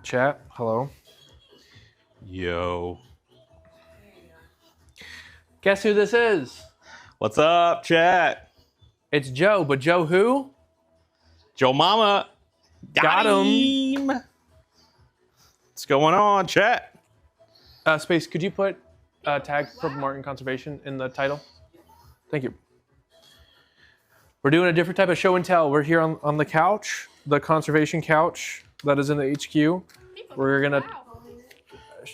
Chat, hello. Yo. Guess who this is? What's up, chat? It's Joe, but Joe who? Joe Mama. Got him. What's going on, chat? Space, could you put tag Purple Martin Conservation in the title? Thank you. We're doing a different type of show and tell. We're here on the couch, the conservation couch that is in the HQ. We're gonna,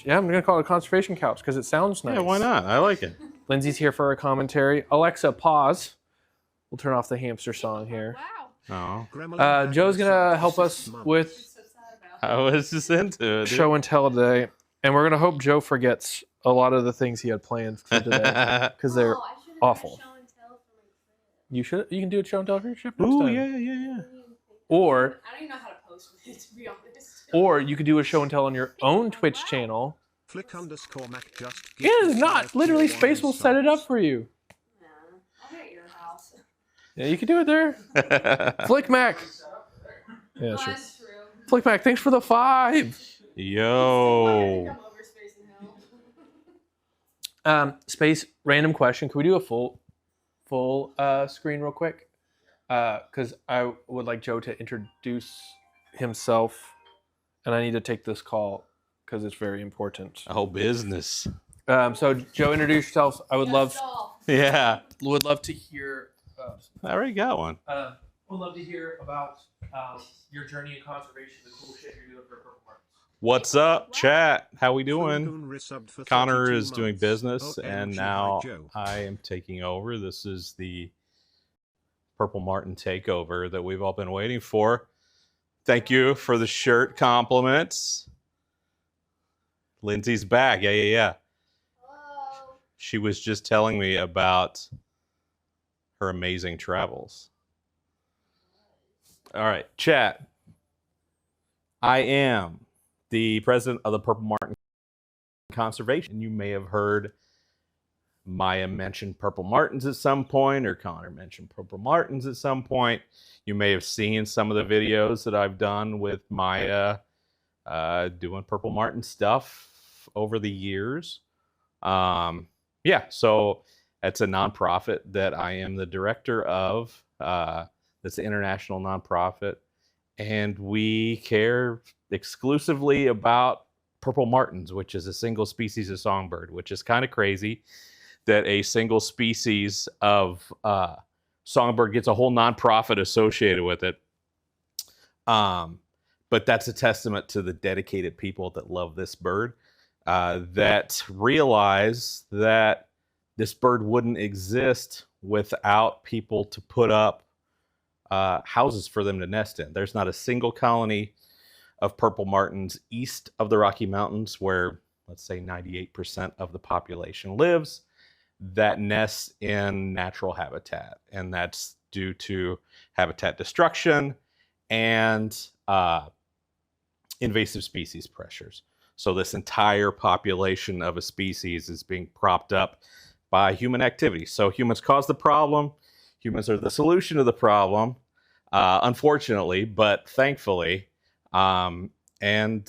yeah, I'm gonna call it a conservation couch because it sounds nice. Yeah, why not? I like it. Lindsay's here for a commentary. Alexa, pause. We'll turn off the hamster song here. Oh, Joe's gonna help us with I was just into it. Dude. show and tell today, and we're gonna hope Joe forgets a lot of the things he had planned for today because they're awful. You can do a show and tell for your trip next Ooh, time. yeah. Or I don't even know how to post it, to be honest. or you could do a show and tell on your own Twitch channel. Flick_Mac just It is not. Literally, Space will set it up for you. Nah, I'll be at your house. Yeah, you can do it there. Flick Mac. Yeah, sure. That's true. Flick Mac, thanks for the 5. Yo. Come over Space and Hill. Space, random question. Can we do a full screen real quick? Because I would like Joe to introduce himself, and I need to take this call because it's very important. Oh, business. So Joe, introduce yourself. I would love Yeah. to hear. I already got one. Would love to hear about your journey in conservation, the cool shit you're doing for Purple Martins. What's up, chat? How we doing? Connor is doing business, and now I am taking over. This is the Purple Martin takeover that we've all been waiting for. Thank you for the shirt compliments. Lindsay's back. Yeah. Hello. She was just telling me about her amazing travels. All right, chat. I am the president of the Purple Martin Conservation. You may have heard Maya mention Purple Martins at some point, or Connor mentioned Purple Martins at some point. You may have seen some of the videos that I've done with Maya doing Purple Martin stuff over the years. Yeah, so it's a nonprofit that I am the director of. That's an international nonprofit. And we care exclusively about Purple Martins, which is a single species of songbird, which is kind of crazy that a single species of songbird gets a whole nonprofit associated with it. But that's a testament to the dedicated people that love this bird, that realize that this bird wouldn't exist without people to put up houses for them to nest in. There's not a single colony of Purple Martins east of the Rocky Mountains, where let's say 98% of the population lives, that nests in natural habitat. And that's due to habitat destruction and invasive species pressures. So this entire population of a species is being propped up by human activity. So humans cause the problem. Humans are the solution to the problem, unfortunately, but thankfully. And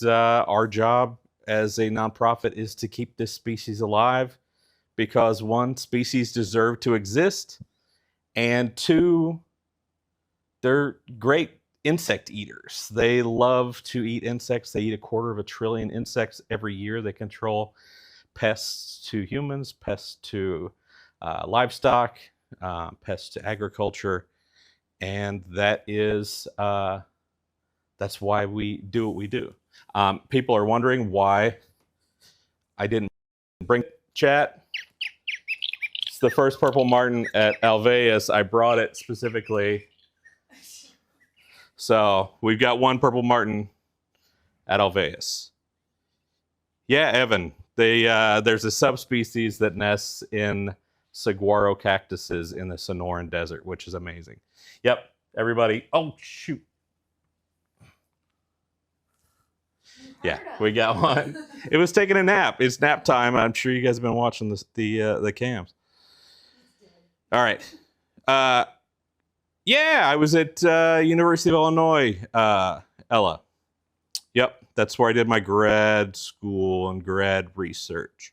our job as a nonprofit is to keep this species alive, because one, species deserve to exist, and two, they're great insect eaters. They love to eat insects. They eat 250 billion insects every year. They control pests to humans, pests to livestock, pests to agriculture, and that's why we do what we do. People are wondering why I didn't bring chat. It's the first Purple Martin at Alveus. I brought it specifically. So we've got one Purple Martin at Alveus. Yeah, Evan. There's a subspecies that nests in saguaro cactuses in the Sonoran Desert, which is amazing. Yep, everybody. Oh, shoot. Yeah, we got one. It was taking a nap. It's nap time. I'm sure you guys have been watching the cams. All right. Yeah, I was at University of Illinois, Ella. Yep, That's where I did my grad school and grad research.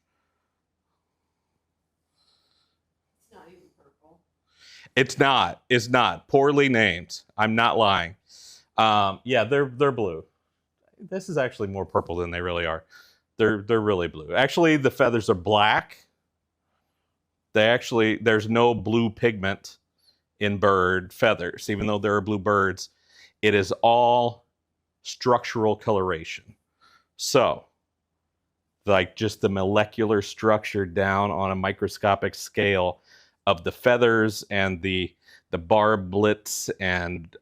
It's not even purple. It's not. It's not. Poorly named. I'm not lying. Yeah, they're blue. This is actually more purple than they really are. They're really blue. Actually, the feathers are black. There's no blue pigment in bird feathers, even though there are blue birds. It is all structural coloration. So, like just the molecular structure down on a microscopic scale of the feathers and the barblets and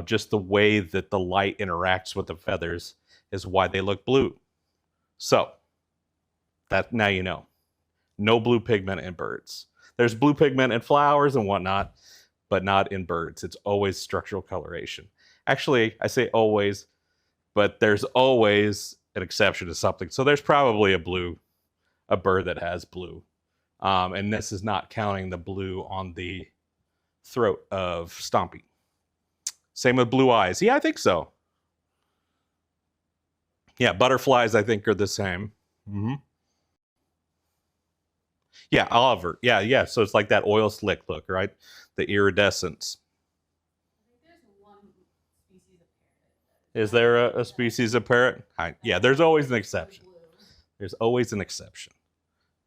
just the way that the light interacts with the feathers is why they look blue. So, that now you know. No blue pigment in birds. There's blue pigment in flowers and whatnot, but not in birds. It's always structural coloration. Actually, I say always, but there's always an exception to something. So there's probably a bird that has blue. And this is not counting the blue on the throat of Stompy. Same with blue eyes. Yeah, I think so. Yeah, butterflies, I think, are the same. Mm-hmm. Yeah, Oliver. Yeah. So it's like that oil slick look, right? The iridescence. I think there's one species of parrot. Is there a species of parrot? Yeah, there's always an exception. Blue. There's always an exception.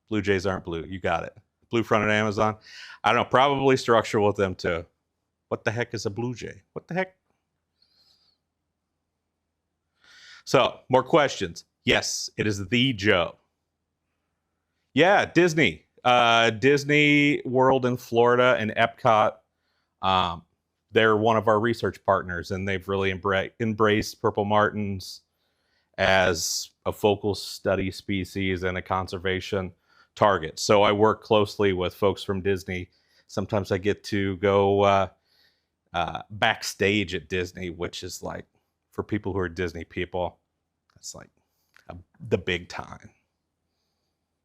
Blue jays aren't blue. You got it. Blue-fronted Amazon. I don't know. Probably structural with them too. What the heck is a blue jay? What the heck? So, more questions. Yes, it is the Joe. Yeah, Disney. Disney World in Florida and Epcot. They're one of our research partners, and they've really embraced purple martins as a focal study species and a conservation target. So I work closely with folks from Disney. Sometimes I get to go backstage at Disney, which is like, for people who are Disney people, it's like the big time.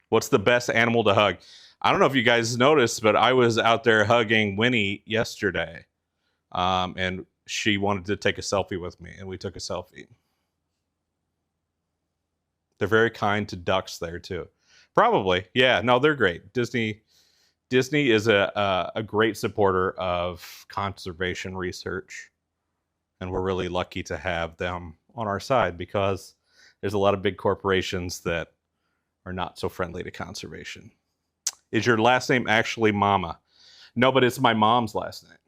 What's the best animal to hug? I don't know if you guys noticed, but I was out there hugging Winnie yesterday. And she wanted to take a selfie with me, and we took a selfie. They're very kind to ducks there, too. Probably. Yeah, no, they're great. Disney is a great supporter of conservation research. And we're really lucky to have them on our side because there's a lot of big corporations that are not so friendly to conservation. Is your last name actually Mama? No, but it's my mom's last name.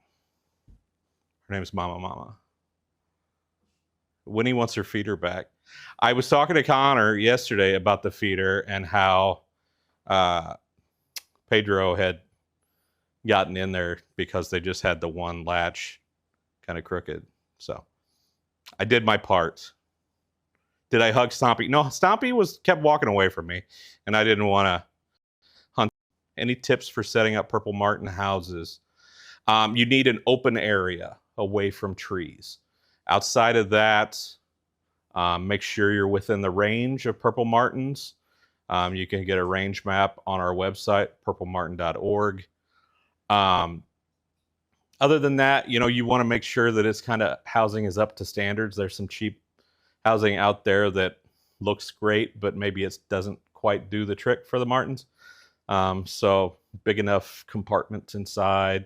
Her name's Mama. Winnie wants her feeder back. I was talking to Connor yesterday about the feeder and how Pedro had gotten in there because they just had the one latch kind of crooked. So I did my part. Did I hug Stompy? No, Stompy kept walking away from me, and I didn't want to hunt. Any tips for setting up purple martin houses? You need an open area away from trees. Outside of that, make sure you're within the range of purple martins. You can get a range map on our website, purplemartin.org. Other than that, you want to make sure that it's kind of housing is up to standards. There's some cheap housing out there that looks great, but maybe it doesn't quite do the trick for the martins. So big enough compartments inside,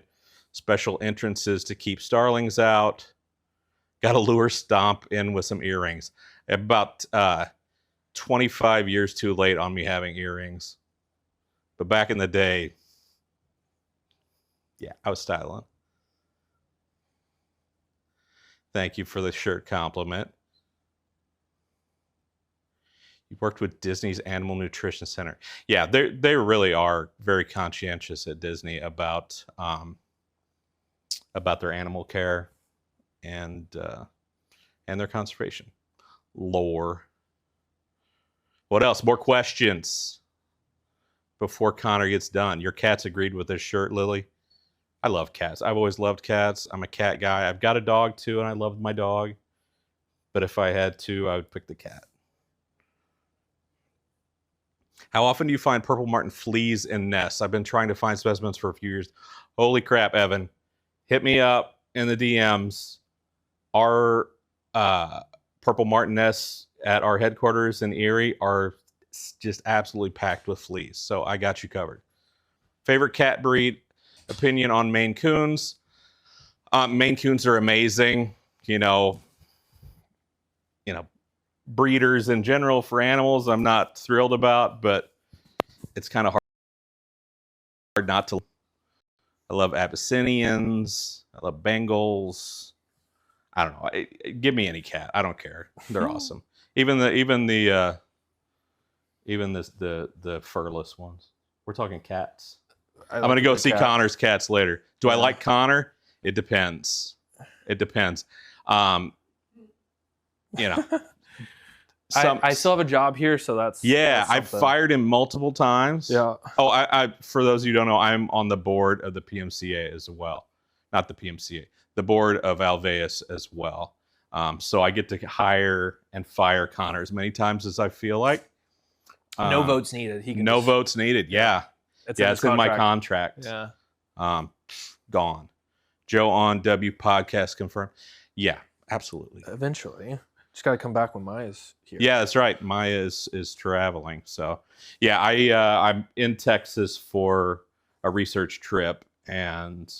special entrances to keep starlings out. Got to lure Stomp in with some earrings. About 25 years too late on me having earrings. But back in the day, yeah, I was styling. Thank you for the shirt compliment. You worked with Disney's Animal Nutrition Center. Yeah, they really are very conscientious at Disney about their animal care and their conservation lore. What else? More questions before Connor gets done. Your cats agreed with this shirt, Lily. I love cats. I've always loved cats. I'm a cat guy. I've got a dog too, and I love my dog. But if I had to, I would pick the cat. How often do you find purple martin fleas in nests? I've been trying to find specimens for a few years. Holy crap, Evan. Hit me up in the DMs. Our Purple Martinets at our headquarters in Erie are just absolutely packed with fleas. So I got you covered. Favorite cat breed? Opinion on Maine Coons. Maine Coons are amazing. You know, breeders in general for animals, I'm not thrilled about, but it's kind of hard not to. I love Abyssinians. I love Bengals. I don't know. Give me any cat. I don't care. They're awesome. Even the furless ones. We're talking cats. I'm gonna go see Connor's cats later. Do I like Connor? It depends. It depends. You know. I still have a job here, so that's I've fired him multiple times. Yeah. Oh, I for those of you who don't know, I'm on the board of the PMCA as well. Not the PMCA, the board of Alveus as well. So I get to hire and fire Connor as many times as I feel like. No votes needed. He can votes needed. Yeah. It's in my contract. Yeah. Gone. Joe on W podcast confirmed. Yeah, absolutely. Eventually. Just got to come back when Maya's here. Yeah, that's right. Maya is traveling. So, yeah, I'm in Texas for a research trip and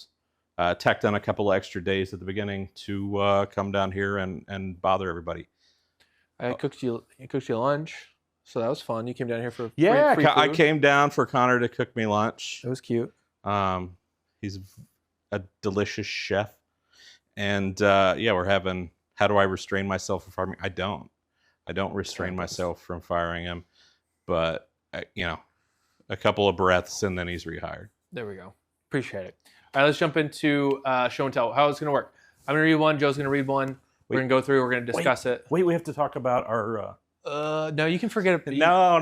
tacked on a couple of extra days at the beginning to come down here and bother everybody. I cooked you lunch, so that was fun. You came down here for free I food. came down for Connor to cook me lunch. It was cute. He's a delicious chef, and we're having. How do I restrain myself from firing? I don't restrain myself from firing him, but a couple of breaths and then he's rehired. There we go. Appreciate it. All right, let's jump into show and tell. How it's going to work? I'm going to read one. Joe's going to read one. We're going to go through. We're going to discuss it. Wait, we have to talk about our. No, you can forget it. No. All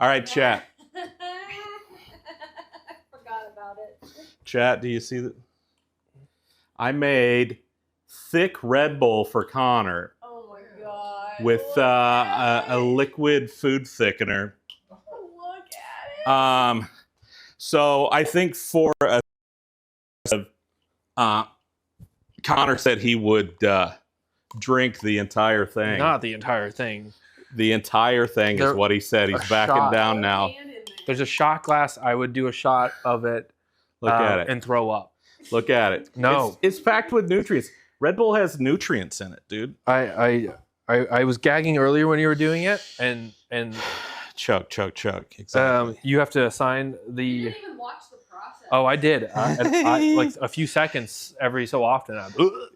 right, chat. I forgot about it. Chat, do you see that? I made thick Red Bull for Connor. Oh my god. With a liquid food thickener. Look at it. So I think for Connor said he would drink the entire thing. Not the entire thing. The entire thing is what he said. He's backing down now. There's a shot glass. I would do a shot of it. Look at it and throw up. Look at it. No, it's packed with nutrients. Red Bull has nutrients in it, dude. I was gagging earlier when you were doing it, and chug. Exactly. You have to assign the. You didn't even watch the process. Oh, I did. Like a few seconds every so often.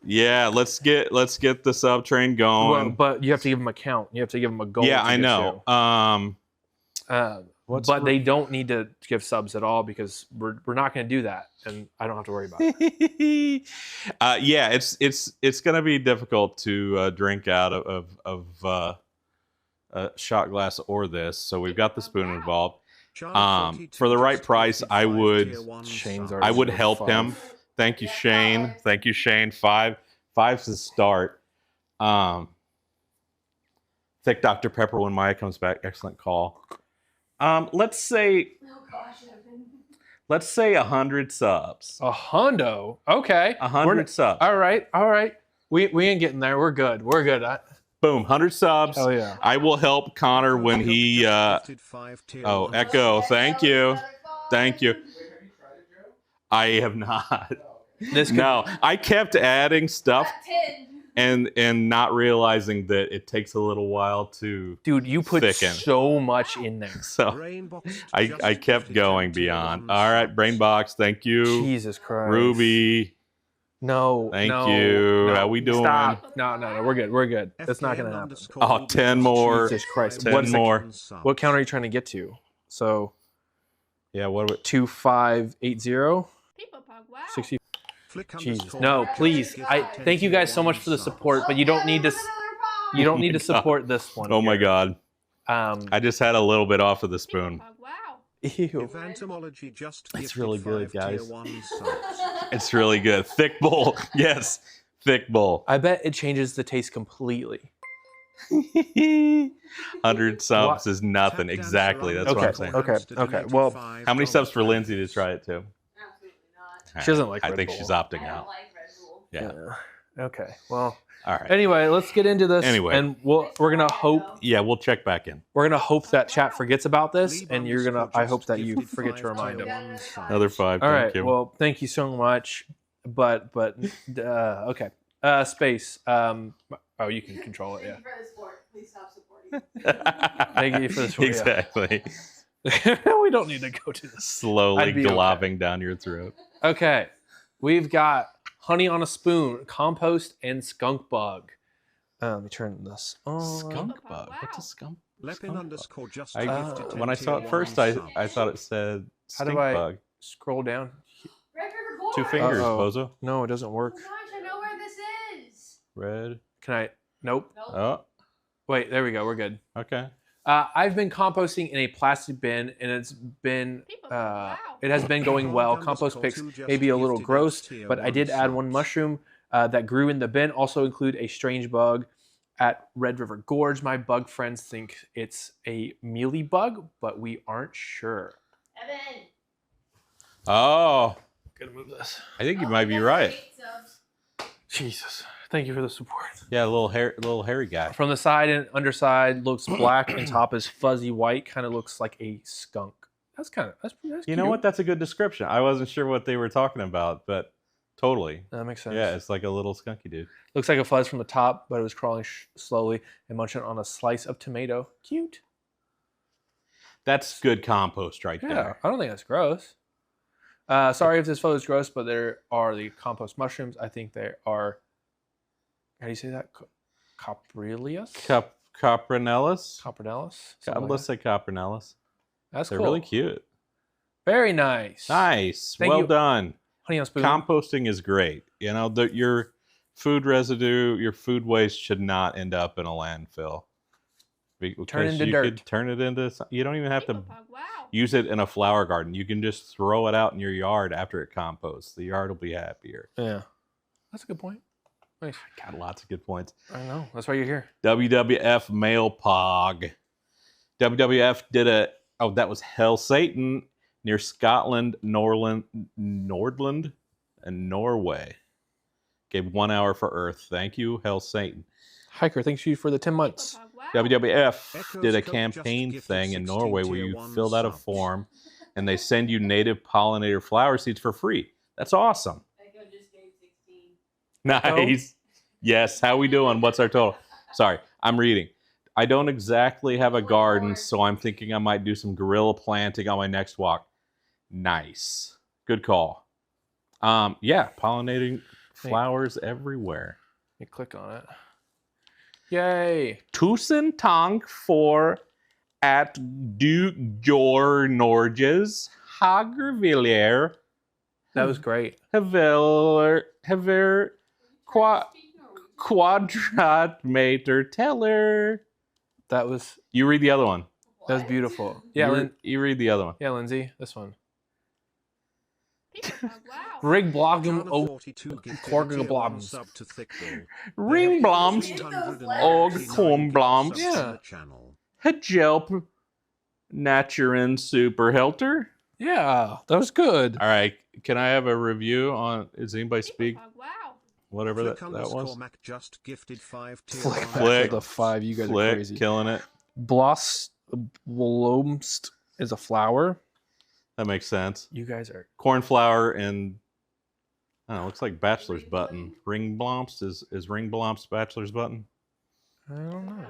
Yeah, let's get the sub train going. Well, but you have to give them a count. You have to give them a goal. Yeah, I know. But they don't need to give subs at all because we're not going to do that, and I don't have to worry about it. Yeah, it's going to be difficult to drink out of a shot glass or this. So we've got the spoon involved. For the right price, I would help him. Thank you, Shane. Thank you, Shane. Five's the start. Thick Dr. Pepper when Maya comes back. Excellent call. Let's say. Oh gosh, Evan. Let's say 100 subs. A hundo. Okay. 100 subs. All right. We ain't getting there. We're good. Boom. 100 subs. Hell yeah. I will help Connor when he. Echo. Thank you. Thank you. I have not. No, I kept adding stuff and not realizing that it takes a little while to. Dude, you put thicken. So much in there. So I kept going beyond. All right, Brainbox. Thank you. Jesus Christ. Ruby. No. Thank you. No. How we doing? Stop. No. We're good. That's not going to happen. Oh, 10 more. Jesus Christ. 10 more. What count are you trying to get to? So. Yeah, what are we? 2580. Wow. 60. Jesus. No, please. I thank you guys so much for the support, but you don't need to. You don't need to support this one. Oh my God. I just had a little bit off of the spoon. Wow. Ew. It's really good, guys. It's really good. Thick bowl. Yes. Thick bowl. I bet it changes the taste completely. 100 subs is nothing. Exactly. That's what I'm saying. Okay. Well, how many subs for Lindsay to try it too? Absolutely not. She doesn't like I Red think Bull. she's opting I out. don't like Red Bull. Yeah. Okay. Well, All right. Anyway, let's get into this. Anyway. And we're gonna hope Yeah, we'll check back in. that chat forgets about this, Leave and you're gonna. underscore I hope that you gifted forget to 5 remind tier them. 1 subs. Another 5. All Thank right. you. Well, thank you so much. But okay. Space. Oh, you can control it. Yeah. Thank you for the support. Please stop supporting. Thank you for the support, yeah. Exactly. We don't need to go to this. Slowly I'd be okay. globbing down your throat. Okay. We've got honey on a spoon, compost, and skunk bug. Let me turn this on. Skunk bug. What's a skunk? Lepin skunk bug? underscore just I, gifted 10 when I saw tier it 1 first, subs. I thought it said How stink do I bug. scroll down? Red River Gorge. 2 fingers, Uh-oh. bozo. No, it doesn't work. Oh gosh, I know where this is. Red. Can I? Nope. Nope. Oh, Wait, there we go. We're good. okay. I've been composting in a plastic bin, and it has been going well. Compost picks may be a little gross, but I did add one mushroom that grew in the bin. Also include a strange bug at Red River Gorge. My bug friends think it's a mealy bug, but we aren't sure. Evan. Oh, Gonna move this. I think you Oh, might be we got right. 8 subs. Jesus, thank you for the support. Yeah, little hairy guy. From the side and underside looks black, and top is fuzzy white. Kind of looks like a skunk. That's You know what? That's a good description. I wasn't sure what they were talking about, but totally. That makes sense. Yeah, it's like a little skunky dude. Looks like a fuzz from the top, but it was crawling slowly and munching on a slice of tomato. Cute. That's good compost right Yeah, there. I don't think that's gross. Sorry if this photo is gross, but there are the compost mushrooms. I think they are. How do you say that? Coprilius? Coprinellus? Coprinellus? Let's say Coprinellus. That's They're cool. really cute. Very nice. Nice. Thank Well you. done. Honey on spoon. Composting is great. You know, your food residue, your food waste should not end up in a landfill. Turn Because into you dirt. could turn it into. You don't even have to Wow. use it in a flower garden. You can just throw it out in your yard after it composts. The yard will be happier. Yeah. That's a good point. Nice. Got lots of good points. I know. That's why you're here. WWF Male Pog. WWF did that was Hell Satan near Scotland, Nordland, and Norway. Gave 1 hour for Earth. Thank you, Hell Satan. Hiker, thanks you for the 10 months. WWF Echoes did a Cope just campaign gifted thing in 16 Norway where tier you 1 filled out a subs. form and they send you native pollinator flower seeds for free. That's awesome. Echo just gave 16. Nice. Yes. How we doing? What's our total? Sorry, I'm reading. I don't exactly have a garden, so I'm thinking I might do some guerrilla planting on my next walk. Nice. Good call. Yeah, pollinating flowers everywhere. Let me click on it. Yay. Tusen tank for at du Jor Norges Hagervillier That was great. Hever Speak Norwegian. Quadratmeter Teller. That was You read the other one. That was beautiful. Yeah, You read the other one. yeah, Lindsay, this one. Wow. Rig Blogum John O 42 gifted Korga tier 1 Blobs. sub to Thickbill. Ringblomst, Og Kornblomst. Yeah. Channel. Hejelp, Naturen Superhelter. Yeah, that was good. All right, can I have a review on? Does anybody speak? Wow. Whatever that Flick was. underscore Mac just gifted 5 tier Flick 1 back Flick. to the 5. You guys are Flick, crazy. killing it. Blomst is a flower. That makes sense. You guys are. Cornflower and I don't know, looks like bachelor's button. Ringblomst is Ringblomst bachelor's button. I don't know.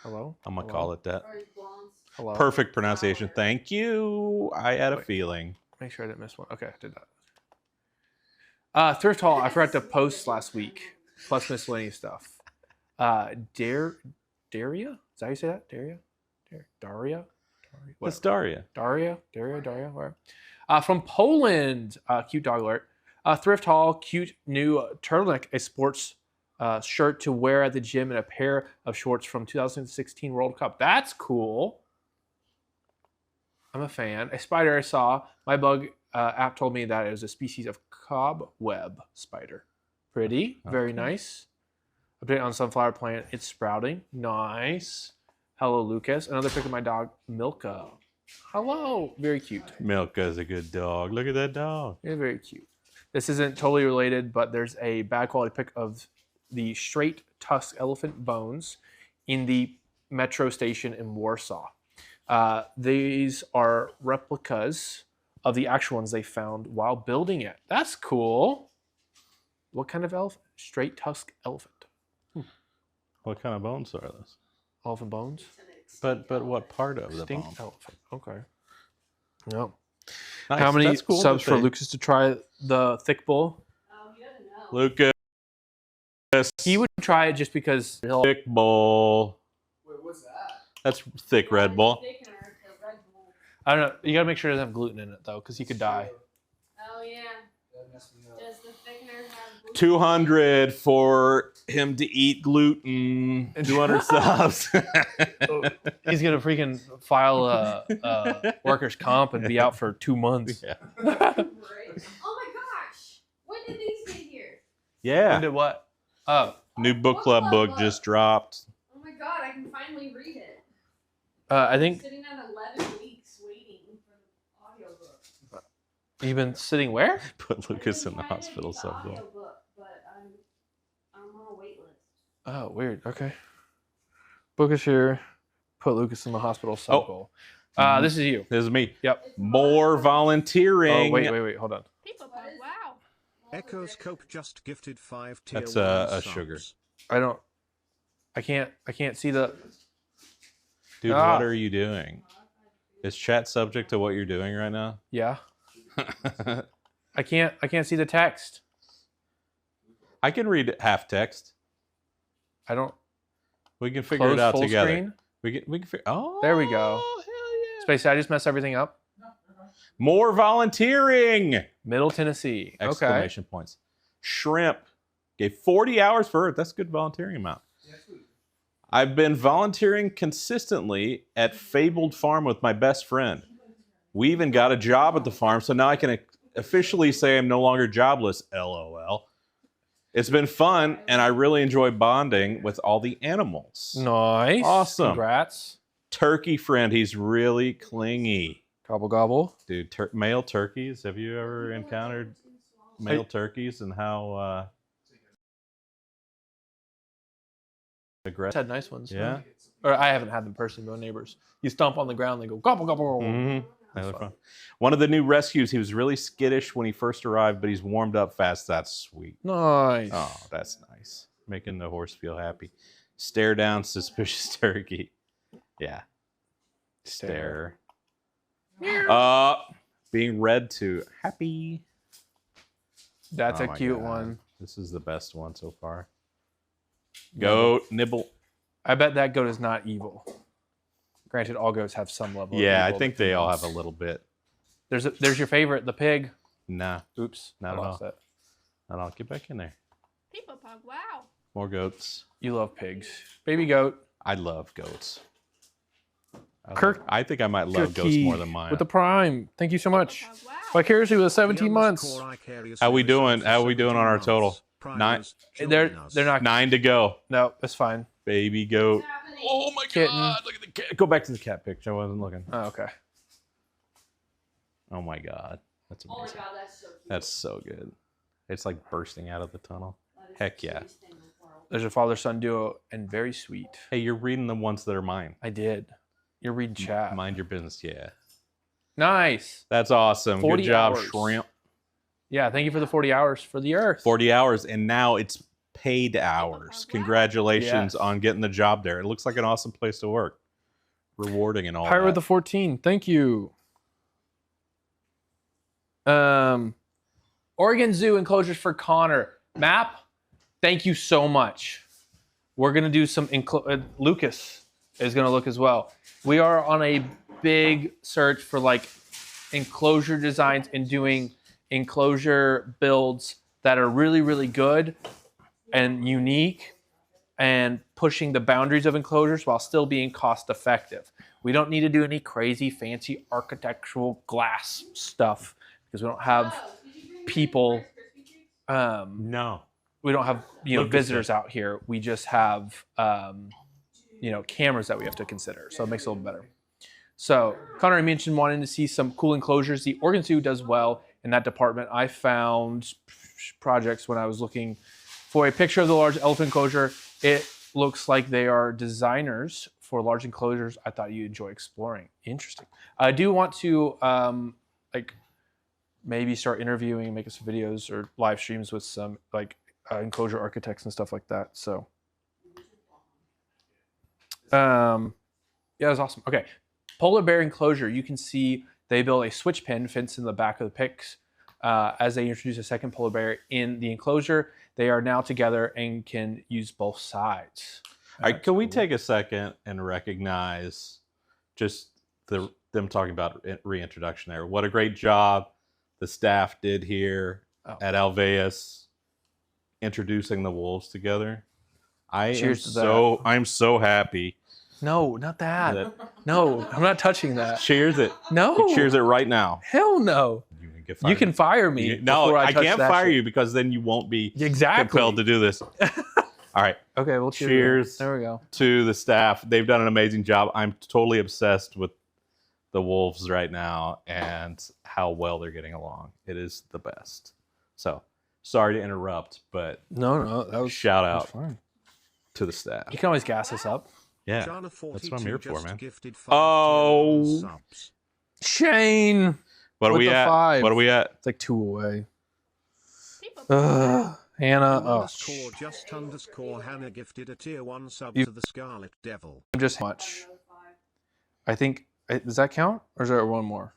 Hello? I'm gonna Hello? call it that. Or his blondes. Hello? Perfect pronunciation. Thank you. I had a Wait. feeling. Make sure I didn't miss one. Okay, I did that. Thrift haul, I forgot to post last week. Plus miscellaneous stuff. Daria? Is that how you say that? Daria? Daria? What's Daria? Daria, where? From Poland, cute dog alert. Thrift haul, cute new turtleneck, a sports shirt to wear at the gym, and a pair of shorts from 2016 World Cup. That's cool. I'm a fan. A spider I saw. My bug app told me that it was a species of cobweb spider. Pretty, very Okay. nice. Update on sunflower plant. It's sprouting. Nice. Hello, Lucas. Another pic of my dog, Milka. Hello. Very cute. Milka's a good dog. Look at that dog. You're very cute. This isn't totally related, but there's a bad quality pic of the straight tusk elephant bones in the metro station in Warsaw. These are replicas of the actual ones they found while building it. That's cool. What kind of elephant? Straight tusk elephant. What kind of bones are those? Elephant bones? But what part of the Extinct bone? elephant. Okay. No. Nice. How many That's cool subs that for they- Lucas to try the thick bowl? Oh, he doesn't know. Lucas. He would try it just because he'll. Thick bowl. Wait, what's that? That's thick Red Bull. Thickener, the Red Bull. I don't know. You gotta make sure it doesn't have gluten in it though, because he could die. Oh yeah. That messed me up. Does the thickener have gluten? 200 for him to eat gluten. 200 subs. He's gonna freaking file a workers' comp and be out for 2 months. Yeah. Right. Oh my gosh! When did these get here? When Yeah. did what? Oh, New book club book just dropped. Oh my god! I can finally read it. I think Sitting at 11 weeks waiting for the audiobook. you've been sitting where? Put Lucas in I've the been trying to hospital read the sub goal. audiobook, but I'm on a wait list. Oh, weird. Okay. Book is here. Put Lucas in the hospital sub goal. This is you. This is me. Yep. It's More fun. volunteering. Oh, wait. Hold on. People put wow. Echoes Cope just gifted 5 tier That's 1 a subs. sugar. I can't see the. Dude, Ah. what are you doing? Is chat subject to what you're doing right now? Yeah. I can't see the text. I can read half text. I don't. We can figure Close it out full together. screen. We can figure. Oh, There we go. Hell yeah. Space, did I just mess everything up? More volunteering! Middle Tennessee. Okay. Exclamation points. Shrimp gave 40 hours for it. That's a good volunteering amount. I've been volunteering consistently at Fabled Farm with my best friend. We even got a job at the farm, so now I can officially say I'm no longer jobless. LOL. It's been fun, and I really enjoy bonding with all the animals. Nice. Awesome. Congrats. Turkey friend, he's really clingy. Gobble gobble. Dude, male turkeys, have you ever encountered male turkeys and how aggressive? Had nice ones. Yeah. Or I haven't had them personally, but neighbors. You stomp on the ground, they go gobble gobble. Mhm. That's They're fun. fun. One of the new rescues, he was really skittish when he first arrived, but he's warmed up fast. That's sweet. Nice. Oh, that's nice. Making the horse feel happy. Stare down suspicious turkey. Yeah. Stare. Being read to. Happy. That's Oh a my cute God. one. This is the best one so far. Goat, nibble. I bet that goat is not evil. Granted, all goats have some level. Yeah, of I evil think they all have dependence. a little bit. There's your favorite, the pig. Nah, Oops, Not I at lost all. that. not all. Get back in there. People pug, wow. More goats. You love pigs, baby goat. I love goats. Kirk- I think I might love goats Cookie more than mine. with the prime. Thank you so much. Pug, wow. Vicariously with 17 The months. underscore Icarius How we with doing? subs How we doing on our 17 total? months. Primers, They're join us. not. 9 to go. No, it's fine. Baby goat. What's happening? Oh my Kitten. god! Look at the cat. Go back to the cat picture. I wasn't looking. Oh, okay. Oh my god, that's Oh my amazing. god, that's so cute. That's so good. It's like bursting out of the tunnel. That is heck the yeah. cutest thing in the world. There's a father-son duo and very sweet. Hey, you're reading the ones that are mine. I did. You're reading chat. Mind your business. Yeah, Nice. that's awesome. 40 Good job, hours. shrimp. Yeah, thank you for the 40 hours for the Earth. 40 hours, and now it's paid hours. Congratulations Yes. on getting the job there. It looks like an awesome place to work. Rewarding and all Pirate with that. the 14. Thank you. Oregon Zoo enclosures for Connor. Map, thank you so much. We're going to do some, Lucas is going to look as well. We are on a big search for like enclosure designs and doing enclosure builds that are really, really good and unique and pushing the boundaries of enclosures while still being cost effective. We don't need to do any crazy fancy architectural glass stuff because we don't have Oh, did you bring me people, Rice Krispie treats? No. we don't have Lucas visitors did. out here. We just have cameras that we have to consider. So it makes it a little better. So Connor mentioned wanting to see some cool enclosures. The Oregon Zoo does well in that department. I found projects when I was looking For a picture of the large elephant enclosure, it looks like they are designers for large enclosures. I thought you'd enjoy exploring. Interesting. I do want to like maybe start interviewing, making some videos or live streams with some like enclosure architects and stuff like that. So, yeah, it was awesome. Okay, polar bear enclosure. You can see they built a switch pen fence in the back of the pics as they introduce a second polar bear in the enclosure. They are now together and can use both sides. All right, can we take a second and recognize just them talking about reintroduction there? What a great job the staff did here at Alveus introducing the wolves together. I'm so happy. No, not that. No, I'm not touching that. Cheers it. No. Cheers it right now. Hell no. You can fire me. No, I touch can't that fire shit. you because then you won't be Exactly. compelled to do this. All right. Okay, well, Cheers. There we go. To the staff. They've done an amazing job. I'm totally obsessed with the wolves right now and how well they're getting along. It is the best. So, sorry to interrupt, but No, that was shout that was out fine. to the staff. You can always gas us up. Yeah. Jana That's what I'm 42 here for, just man. gifted 5 Oh. tier 1 subs. Shane. What are with we the at? 5. What are we at? It's like 2 away. People- Hannah. And Oh, underscore just underscore Hannah gifted a tier 1 sub You- to the Scarlet Devil. just much. I think does that count or is there one more?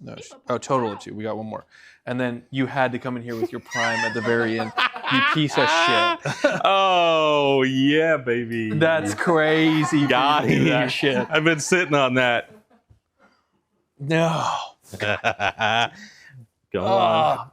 No. Total of 2. We got one more. And then you had to come in here with your prime at the very end. You piece of shit. Oh, yeah, baby. That's crazy. Got for you to do it. that shit. I've been sitting on that. No. Come on.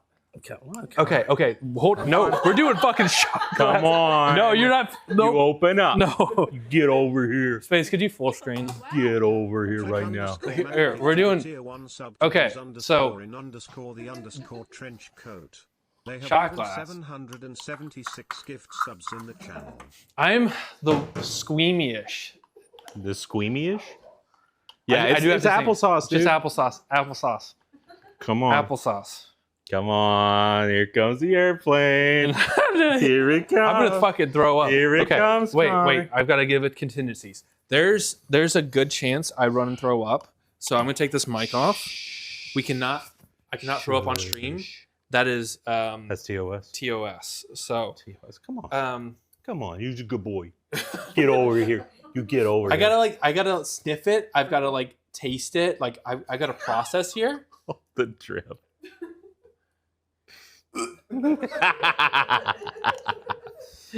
Okay. Hold. No, we're doing fucking shot. Come on. No, you're not. You No. open up. No. You get over here. Space, could you full screen? Get over here right now. Here, we're doing- Tier 1 sub to Okay, his so- underscore in underscore the underscore trench coat. They have Shot given glass. 776 gift subs in the channel. I'm the squeamy-ish. The squeamy-ish? Yeah, I do have it's to sing. applesauce, dude. Just applesauce. Applesauce. Come on. Applesauce. Come on. Here comes the airplane. I'm Here it comes. gonna fucking throw up. Here it comes, Wait. Connor. I've got to give it contingencies. There's a good chance I run and throw up. So I'm gonna take this mic off. I cannot throw up on stream. That is That's TOS. TOS. So TOS. Come on. Come on. You're a good boy. I Get over here. You get over here. gotta sniff it. I've gotta like taste it. Like I gotta process here. The drip.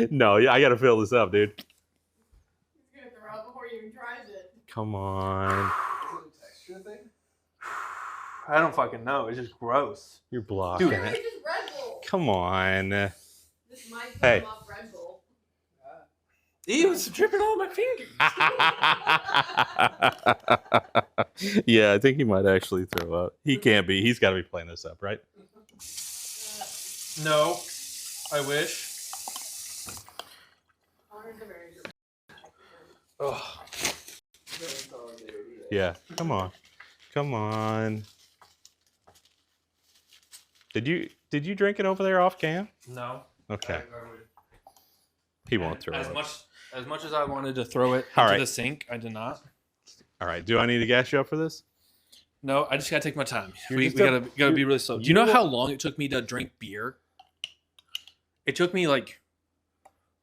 No, yeah, I gotta fill this up, dude. He's gonna throw up before he even tries it. Come on. Texture thing? I don't fucking know. It's just gross. You're blocking Dude. It's it. just Red Bull. Come on. This might Hey. come off Red Bull. Ew, it's dripping all my fingers. Yeah, I think he might actually throw up. He can't be. He's got to be playing this up, right? No, I wish. Connor's a very good. Oh. Yeah. Come on. Come on. Did you drink it over there off cam? No. Okay. He won't throw As up. much as I wanted to throw it All into right. the sink, I did not. All right. Do I need to gas you up for this? No, I just gotta take my time. You're We just gotta be really slow. Do you know you- how long it took me to drink beer? It took me like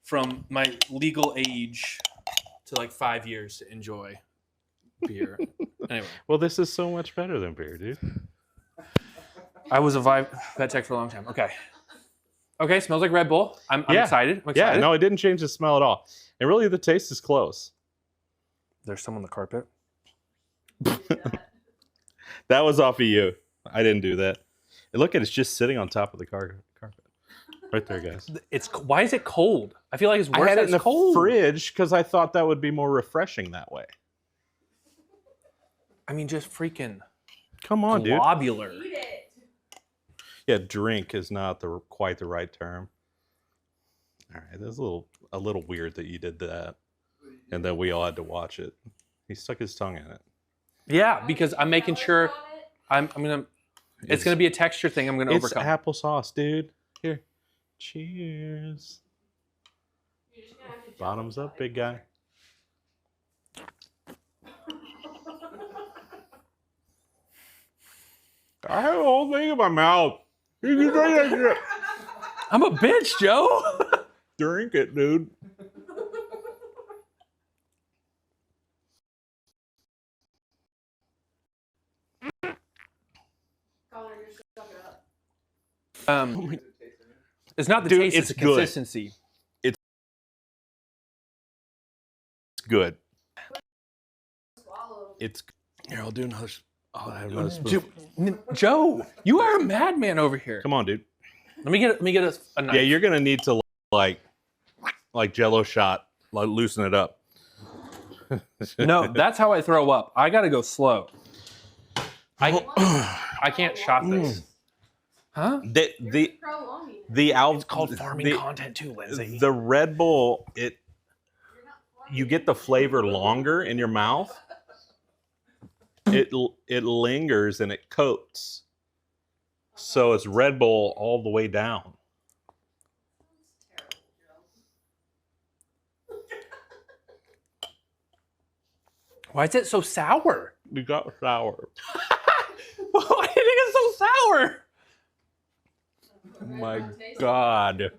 from my legal age to like 5 years to enjoy beer. Anyway, Well, this is so much better than beer, dude. I was a vet tech for a long time. Okay, smells like Red Bull. I'm Yeah. excited. I'm Yeah, excited. no, it didn't change the smell at all. And really, the taste is close. There's some on the carpet. That was off of you. I didn't do that. And look at it's just sitting on top of the carpet. Right there, guys. Why is it cold? I feel like it's worse I had that it in it's the cold. fridge because I thought that would be more refreshing that way. I mean, just freaking Come on, dude. globular. Eat it. Yeah, drink is not quite the right term. All right, that's a little weird that you did that, and then we all had to watch it. He stuck his tongue in it. Yeah, because I'm making sure I'm gonna. It's gonna be a texture thing. I'm gonna It's overcome. applesauce, dude. Here, Cheers. You're just gonna have to Bottoms jump up, big guy. I have a whole thing in my mouth. You can drink that shit. I'm a bitch, Joe. Drink it, dude. Connor, you're stuck it up. It's not the Dude, taste; it's it's the good. consistency. It's good. Swallow. It's Here, I'll do another. Oh, I have another spoon. Joe, you are a madman over here. come on, dude. Let me get a knife. Yeah, you're gonna need to like Jello shot, like loosen it up. No, that's how I throw up. I gotta go slow. I can't shot this. Huh? the Prolonging it. the Al It's called farming content too, Lindsay. the Red Bull, you get the flavor longer in your mouth. It lingers and it coats. So it's Red Bull all the way down. Sounds terrible, Joe. Why is it so sour? You got sour. Why do you think it's so sour? My God.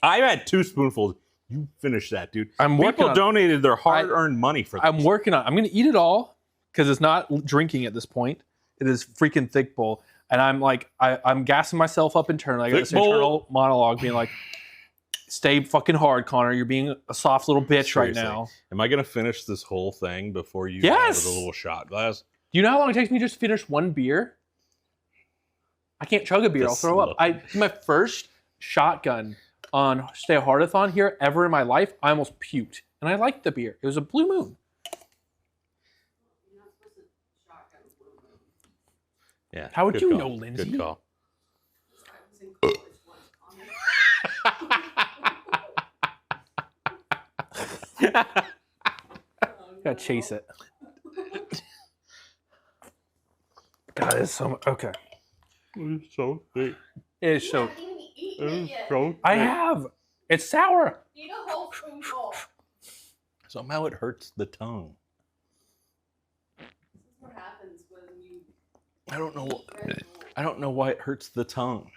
I had 2 spoonfuls. You finish that, dude. I'm working People on. donated their hard-earned money for this. I'm working on. I'm gonna eat it all because it's not drinking at this point. It is freaking thick bowl, and I'm like, I'm gassing myself up internally. I got Thick this bowl. internal monologue being like, "Stay fucking hard, Connor. You're being a soft little bitch right Seriously. now." Am I going to finish this whole thing before you Yes! have a little shot glass? Do you know how long it takes me just to finish one beer? I can't chug a beer. I'll Just throw up. look. My first shotgun on Stay Hardathon here ever in my life. I almost puked, and I liked the beer. It was a Blue Moon. You're not supposed to shotgun Blue Moon. Yeah. How would good you call. know, Lindsay? Good call. I was in college once, Connor. Gotta chase it. God, it's so okay. It's so thick. It is so. You haven't even eaten it yet. so I thick. have. It's sour. Eat a whole spoonful. Somehow it hurts the tongue. This is what happens when you I don't know. eat Red Bull. I don't know why it hurts the tongue.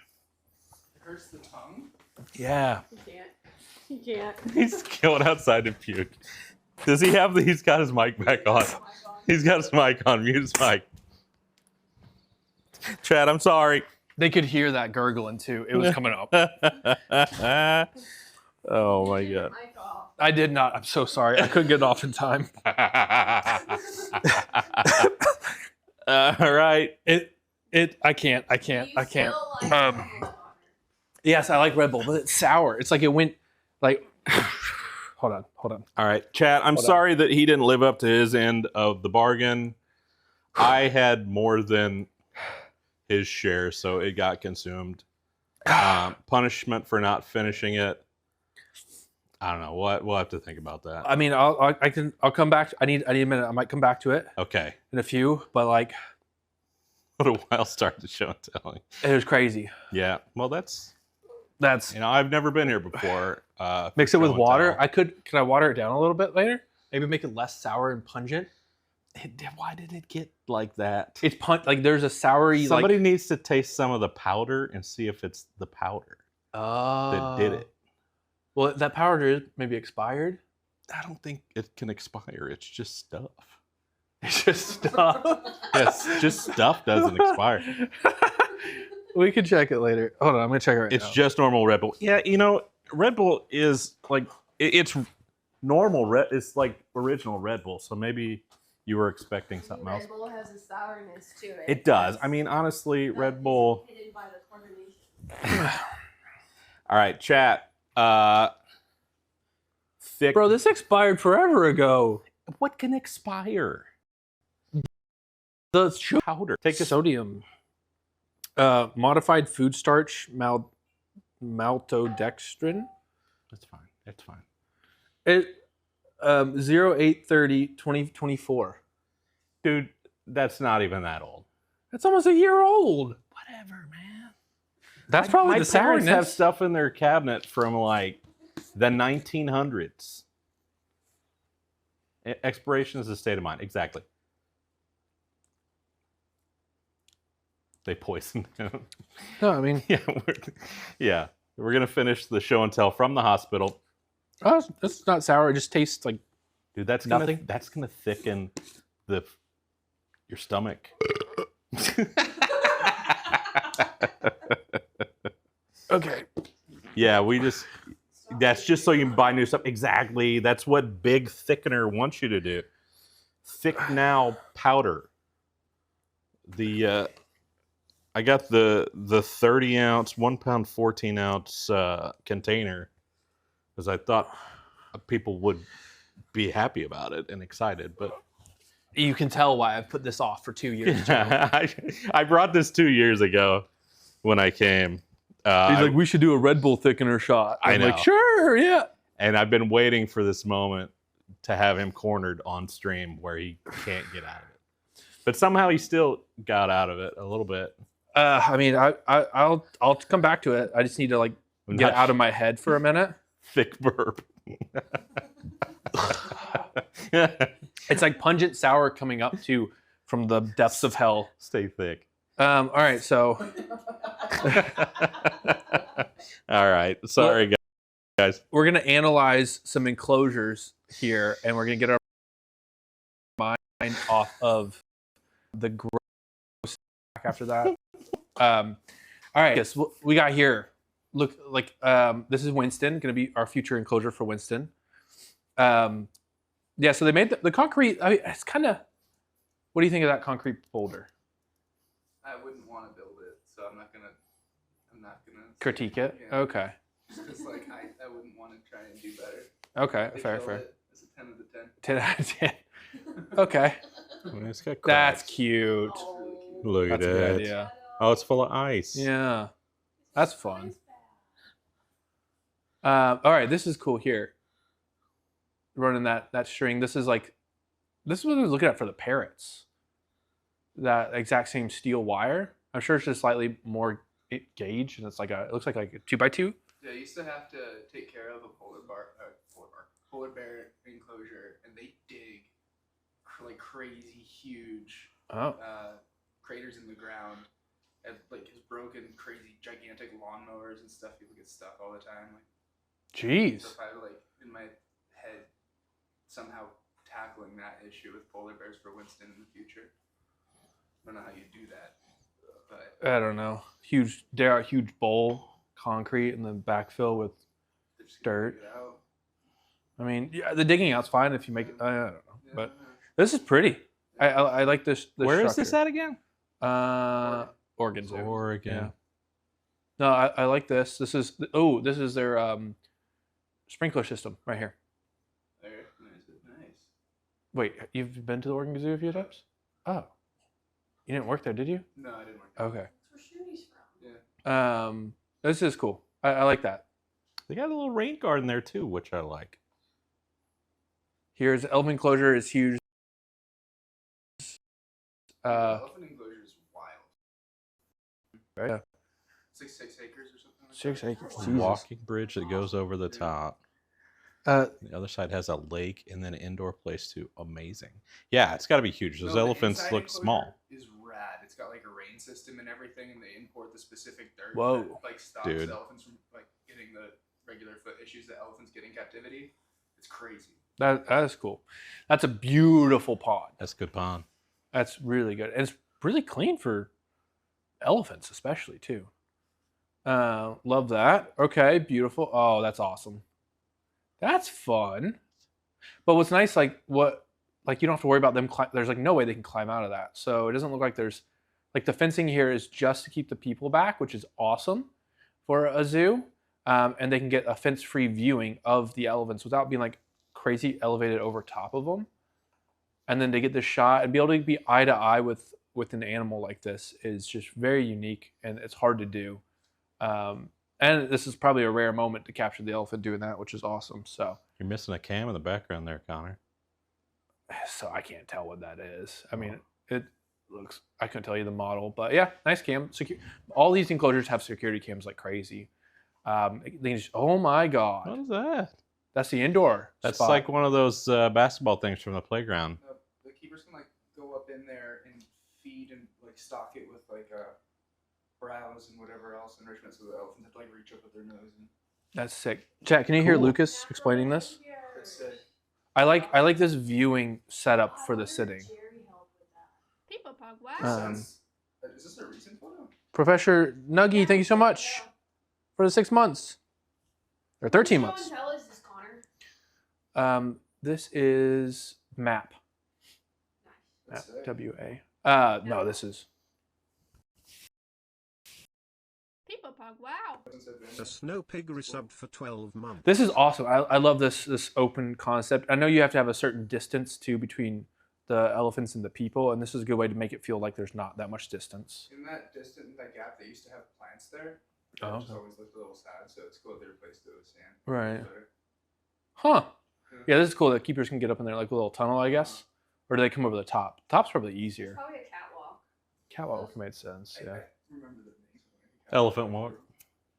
It hurts the tongue. Yeah. You can't. You can't. He's going outside to puke. Does he have the? He's got his mic back on. Oh my God. He's got his mic on. Mute his mic. Chad, I'm sorry. They could hear that gurgling too. It was coming up. Oh my You God. turned your mic off. I did not. I'm so sorry. I couldn't get it off in time. All right. I can't. I can't. You I can't. still like Um, Red Bull, Connor. Yes, I like Red Bull, but it's sour. It's like it went like. Hold on. All right, Chad, I'm Hold on. sorry that he didn't live up to his end of the bargain. I had more than his share, so it got consumed. Punishment for not finishing it. I don't know. We'll have to think about that. I mean, I'll come back. I need a minute. I might come back to it Okay. in a few, but like What a wild start to show and telling. it was crazy. Yeah. Well, that's, That's I've never been here before. mix it for with show and water. tell. Could I water it down a little bit later? Maybe make it less sour and pungent. Why did it get like that? It's like there's a soury Somebody like needs to taste some of the powder and see if it's the powder that did it. Well, that powder is maybe expired. I don't think it can expire. It's just stuff. It's just stuff. Yes, just stuff doesn't expire. We can check it later. Hold on, I'm gonna check it right It's now. just normal Red Bull. Yeah, Red Bull is like it's normal Red. It's like original Red Bull. So maybe you were expecting something else. Red Bull has a sourness to it. It does. I mean, honestly, Red Bull. Hidden by the carbonation. All right, chat. Thick. Bro, this expired forever ago. What can expire? The sugar Powder. Take a sodium. Modified food starch, maltodextrin. That's fine. That's fine. It 0830 2024. Dude, that's not even that old. That's almost a year old. Whatever, man. That's probably My the parents have sourness. stuff in their cabinet from like the 1900s. Expiration is a state of mind. Exactly. They poisoned him. No, I mean, Yeah, we're gonna finish the show and tell from the hospital. oh, it's not sour. It just tastes like Dude, that's nothing. That's gonna thicken your stomach. okay. Yeah, that's just so you can buy new stuff. Exactly. That's what Big Thickener wants you to do. Thick Now powder. I got the 30 ounce, 1 pound, 14 ounce container because I thought people would be happy about it and excited, but You can tell why I've put this off for 2 years. I brought this 2 years ago when I came. He's like, we should do a Red Bull thickener shot. I'm like, know. sure, yeah. And I've been waiting for this moment to have him cornered on stream where he can't get out of it. But somehow he still got out of it a little bit. I mean, I'll come back to it. I just need to like get it out of my head for a minute. Thick burp. It's like pungent sour coming up from the depths of hell. Stay thick. All right, so All right. Sorry, guys. we're gonna analyze some enclosures here, and we're gonna get our mind off of the gross after that. All right, yes, we got here. Look, like this is Winston, gonna be our future enclosure for Winston. Yeah, so they made the concrete. I mean, it's kind of. What do you think of that concrete boulder? I wouldn't want to build it, so I'm not gonna Critique it. Yeah. Okay. Just 'cause, like I wouldn't want to try and do better. Okay. They Fair. killed Fair. it. It's a 10 out of 10. 10 out of 10. Okay. I mean, it's got That's cracks. cute. Look That's at a good that. idea. Oh, it's full of ice. Yeah. That's fun. All right. This is cool here. Running that string. This is what I was looking at for the parrots. That exact same steel wire. I'm sure it's just slightly more gauge, and it looks like a 2x2. Yeah, I used to have to take care of a polar bear enclosure, and they dig like crazy huge Oh. craters in the ground, and like his broken, crazy, gigantic lawnmowers and stuff. People get stuck all the time. Like, Jeez. so if I like in my head somehow tackling that issue with polar bears for Winston in the future. I don't know how you do that, but I don't know. Huge bowl, concrete, and then backfill with they're just gonna dirt. dig it out. I mean, yeah, the digging out's fine if you make it. I don't know, Yeah. but this is pretty. I like this. Where is this structure. at again? Oregon Zoo. Oregon. Yeah. No, I like this. This is their sprinkler system right here. There, nice. Wait, you've been to the Oregon Zoo a few times? Oh, you didn't work there, did you? No, I didn't work. there. Okay. That's where Shuni's from. Yeah. This is cool. I like that. They got a little rain garden there too, which I like. Here's elephant enclosure is huge. The elephant enclosure is wild. Yeah. It's like 6 acres or something. Like 6 that. acres. A Jesus. walking bridge that goes over the top. Uh, The other side has a lake and then an indoor place too. Amazing. Yeah, it's got to be huge. Those No, the elephants inside look enclosure small. Is rad. It's got like a rain system and everything, and they import the specific dirt Whoa. that like stops Dude. the elephants from like getting the regular foot issues that elephants get in captivity. It's crazy. that is cool. That's a beautiful pond. That's a good pond. That's really good. And it's really clean for elephants, especially too. Love that. Okay, beautiful. Oh, that's awesome. That's fun. But what's nice, you don't have to worry about them. There's like no way they can climb out of that. So it doesn't look like there's like the fencing here is just to keep the people back, which is awesome for a zoo. And they can get a fence-free viewing of the elephants without being like crazy elevated over top of them. And then to get this shot and be able to be eye to eye with an animal like this is just very unique, and it's hard to do. And this is probably a rare moment to capture the elephant doing that, which is awesome. So You're missing a cam in the background there, Connor. I can't tell what that is. I mean, it looks. I couldn't tell you the model, but yeah, nice cam. All these enclosures have security cams like crazy. Oh my god, What is that? that's the indoor. That's spot. like one of those basketball things from the playground. The keepers can like go up in there and feed and like stock it with like browse and whatever else enrichment, so the elephants have to like reach up with their nose. And That's sick. Chat, can you hear Cool. Lucas explaining this? it's sick. I like this viewing setup for the sitting. People pug, wow. Is this a recent photo? Professor Nuggy, thank you so much for the 6 months or 13 months. Show and tell is this, Connor? This is map. That's sick. WA. No, this is. People pug, wow. A snow pig resubbed for 12 months. This is awesome. I love this open concept. I know you have to have a certain distance too between the elephants and the people, and this is a good way to make it feel like there's not that much distance. In that gap, they used to have plants there. Oh, It just okay. always looked a little sad, so it's cool that they replaced it with sand. Right. Better. Huh. Yeah, this is cool that keepers can get up in there like a little tunnel, I guess. Or do they come over the top? Top's probably easier. Probably a catwalk. Catwalk made sense, yeah. I remember the names. Elephant walk.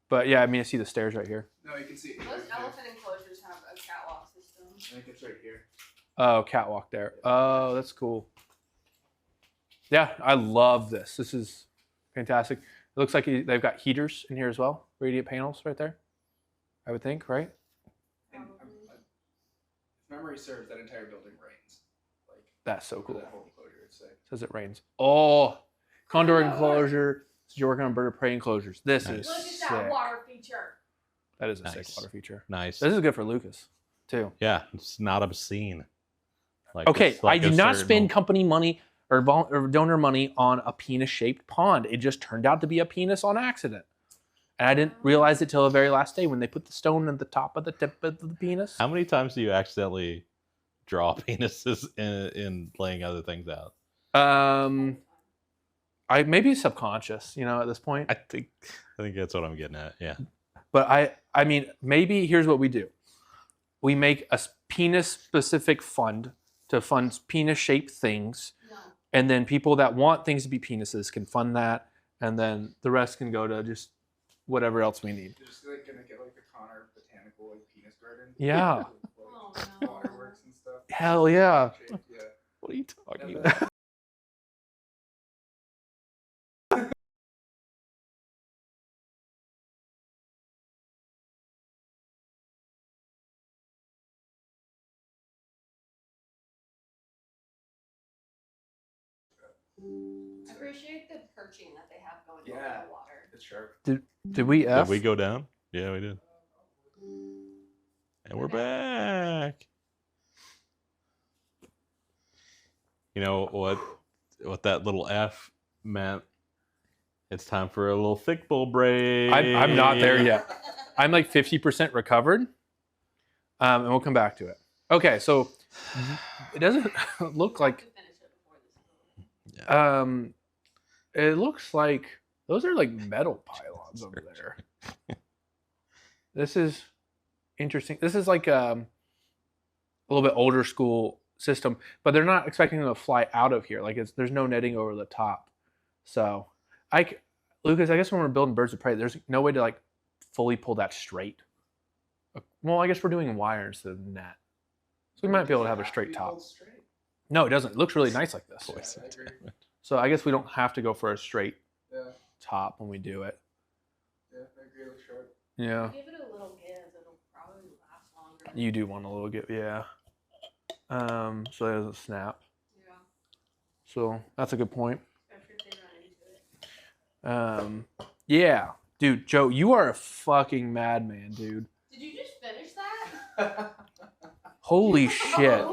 But yeah, I mean, I see the stairs right here. No, you can see it. Most Right there. elephant enclosures have a catwalk system. I think it's right here. Oh, catwalk there. Oh, that's cool. Yeah, I love this. This is fantastic. It looks like they've got heaters in here as well. Radiant panels right there. I would think, right? And if memory serves, that entire building rains. Like That's so over cool. that whole enclosure, it's sick. Says it rains. Oh, condor enclosure. So you're working on bird of prey enclosures. This Nice. is Look at sick. that water feature. That is a Nice. sick water feature. Nice. This is good for Lucas, too. Yeah, it's not obscene. Like Okay, it's like I a did not certain- spend company money or donor money on a penis-shaped pond. It just turned out to be a penis on accident. And I didn't realize it till the very last day when they put the stone at the top of the tip of the penis. How many times do you accidentally draw penises in laying other things out? I maybe subconscious, at this point. I think that's what I'm getting at. Yeah. But I mean, maybe here's what we do. We make a penis-specific fund to fund penis-shaped things. No. And then people that want things to be penises can fund that. And then the rest can go to just whatever else we need. They're just like gonna get like the Connor botanical like penis garden. Yeah. With, Oh, like, no. waterworks and stuff. Hell yeah. Yeah. What are you talking And about? then- I appreciate the perching that they have going over Yeah. the water. It's sharp. Did we F? Did we go down? Yeah, we did. And we're back. You know what that little F meant? It's time for a little thick bowl break. I'm not there yet. I'm like 50% recovered. And we'll come back to it. Okay, so it doesn't look like To finish it before this. it looks like those are like metal pylons over there. This is interesting. This is like a little bit older school system, but they're not expecting them to fly out of here. Like there's no netting over the top. So Lucas, I guess when we're building birds of prey, there's no way to like fully pull that straight. Well, I guess we're doing wire instead of net. So we might be able to have a straight top. Straight. No, it doesn't. It looks really nice like this. Voice I agree. So I guess we don't have to go for a straight Yeah, top when we do it. yeah, I agree. It looks sharp. Yeah. Give it a little give, it'll probably last longer. You do want a little get, yeah. So it doesn't snap. Yeah, So that's a good point. especially if they run into it. Yeah, dude, Joe, you are a fucking madman, dude. Did you just finish that? Holy shit.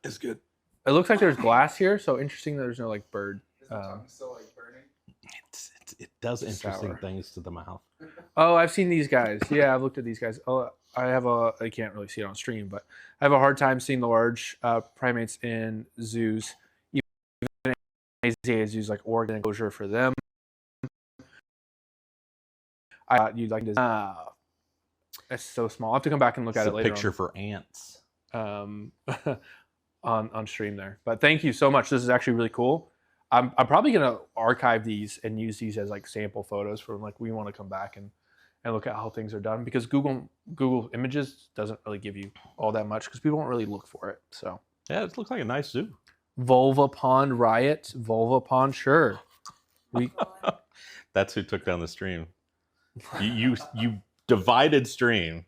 It's good. It looks like there's glass here, so interesting that there's no like bird. Is the tongue still like burning? It does interesting Sour. things to the mouth. Oh, I've seen these guys. Yeah, I've looked at these guys. Oh, I can't really see it on stream, but I have a hard time seeing the large primates in zoos. Even AZA zoos like Oregon enclosure for them. I thought you'd like to. It's so small. I'll have to come back and look It's at a it later. picture for ants. On. on stream there. But thank you so much. This is actually really cool. I'm probably gonna archive these and use these as like sample photos for like we want to come back and look at how things are done, because Google Images doesn't really give you all that much because people don't really look for it. So Yeah, it looks like a nice zoo. Vulva Pond Riot, Vulva Pond, sure. We That's who took down the stream. You divided stream,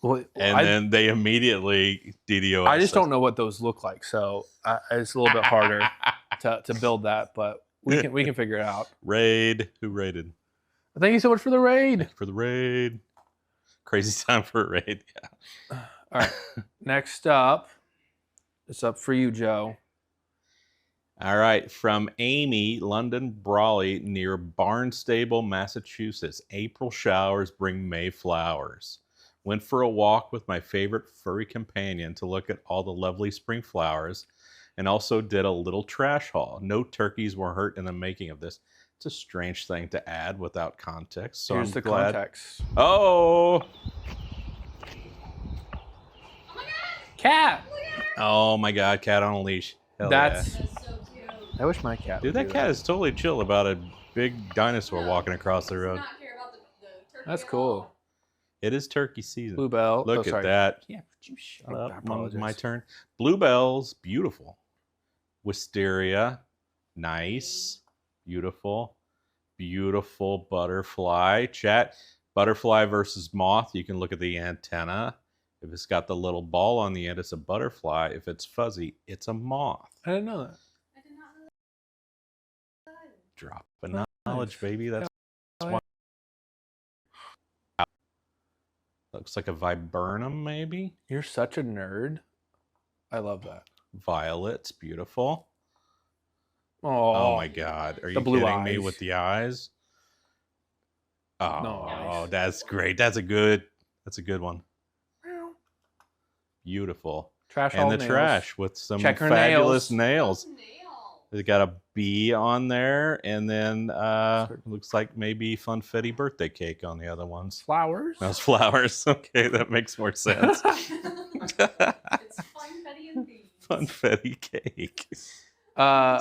well, and then they immediately DDoS. I just don't know what those look like, so it's a little bit harder to build that, but we can figure it out. Raid. Who raided? Thank you so much for the raid. For the raid. Crazy time for a raid. Yeah. All right. Next up, it's up for you, Joe. All right. From Amy, London Brawley, near Barnstable, Massachusetts. April showers bring May flowers. Went for a walk with my favorite furry companion to look at all the lovely spring flowers, and also did a little trash haul. No turkeys were hurt in the making of this. It's a strange thing to add without context. So Here's I'm the glad. context. Oh, Oh my god! Cat. Look at her! oh my God! Cat on a leash. Hell That's. yeah. That's so cute. I wish my cat. Dude, would that do cat is totally chill about a big dinosaur walking across the Does road. not care about the turkey That's at cool. all. It is turkey season. Bluebell. Look oh, at sorry. that. Yeah, would you shut I up? apologize. My turn. Bluebells, beautiful. Wisteria, nice, beautiful, beautiful butterfly. Chat, butterfly versus moth. You can look at the antenna. If it's got the little ball on the end, it's a butterfly. If it's fuzzy, it's a moth. I didn't know that. I did not know that. Drop of knowledge, baby. That's Oh, why. Looks like a viburnum, maybe. You're such a nerd. I love that. Violets, beautiful. Oh, Oh my God. Are The you blue kidding me eyes. with the eyes? Oh, Nice. that's great. That's a good one. Beautiful. Trash And all the nails. trash with some Check her fabulous nails. nails. Nail. They got a bee on there, and then looks like maybe funfetti birthday cake on the other ones. Flowers. Those flowers. Okay, that makes more sense. It's fun, Betty and Bees. Funfetti cake.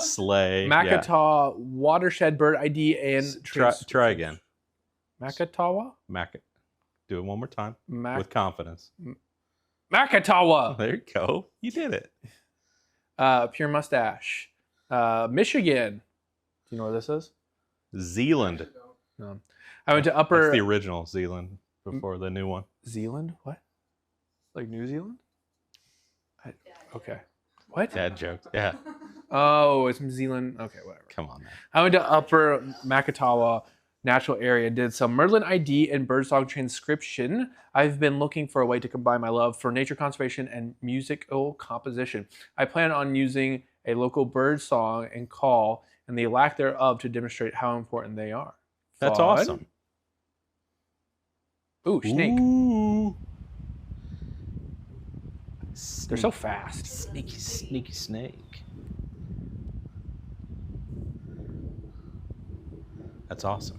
Sleigh. Makataw Watershed Bird ID and Yeah. Try again. Makatawa. Do it one more time with confidence. Makatawa. There you go. You did it. Pure mustache. Michigan. Do you know where this is? Zealand. No. I went to Upper That's the original Zealand before the new one. Zealand. What? Like New Zealand? Okay. What? Dad joke. Yeah. Oh, it's New Zealand. Okay, whatever. Come on, man. I went to Upper Makatawa Natural Area, did some Merlin ID and birdsong transcription. I've been looking for a way to combine my love for nature conservation and musical composition. I plan on using a local bird song and call and the lack thereof to demonstrate how important they are. That's Fun. awesome. Ooh, snake. Ooh. They're so fast. Sneaky, sneaky snake. That's awesome.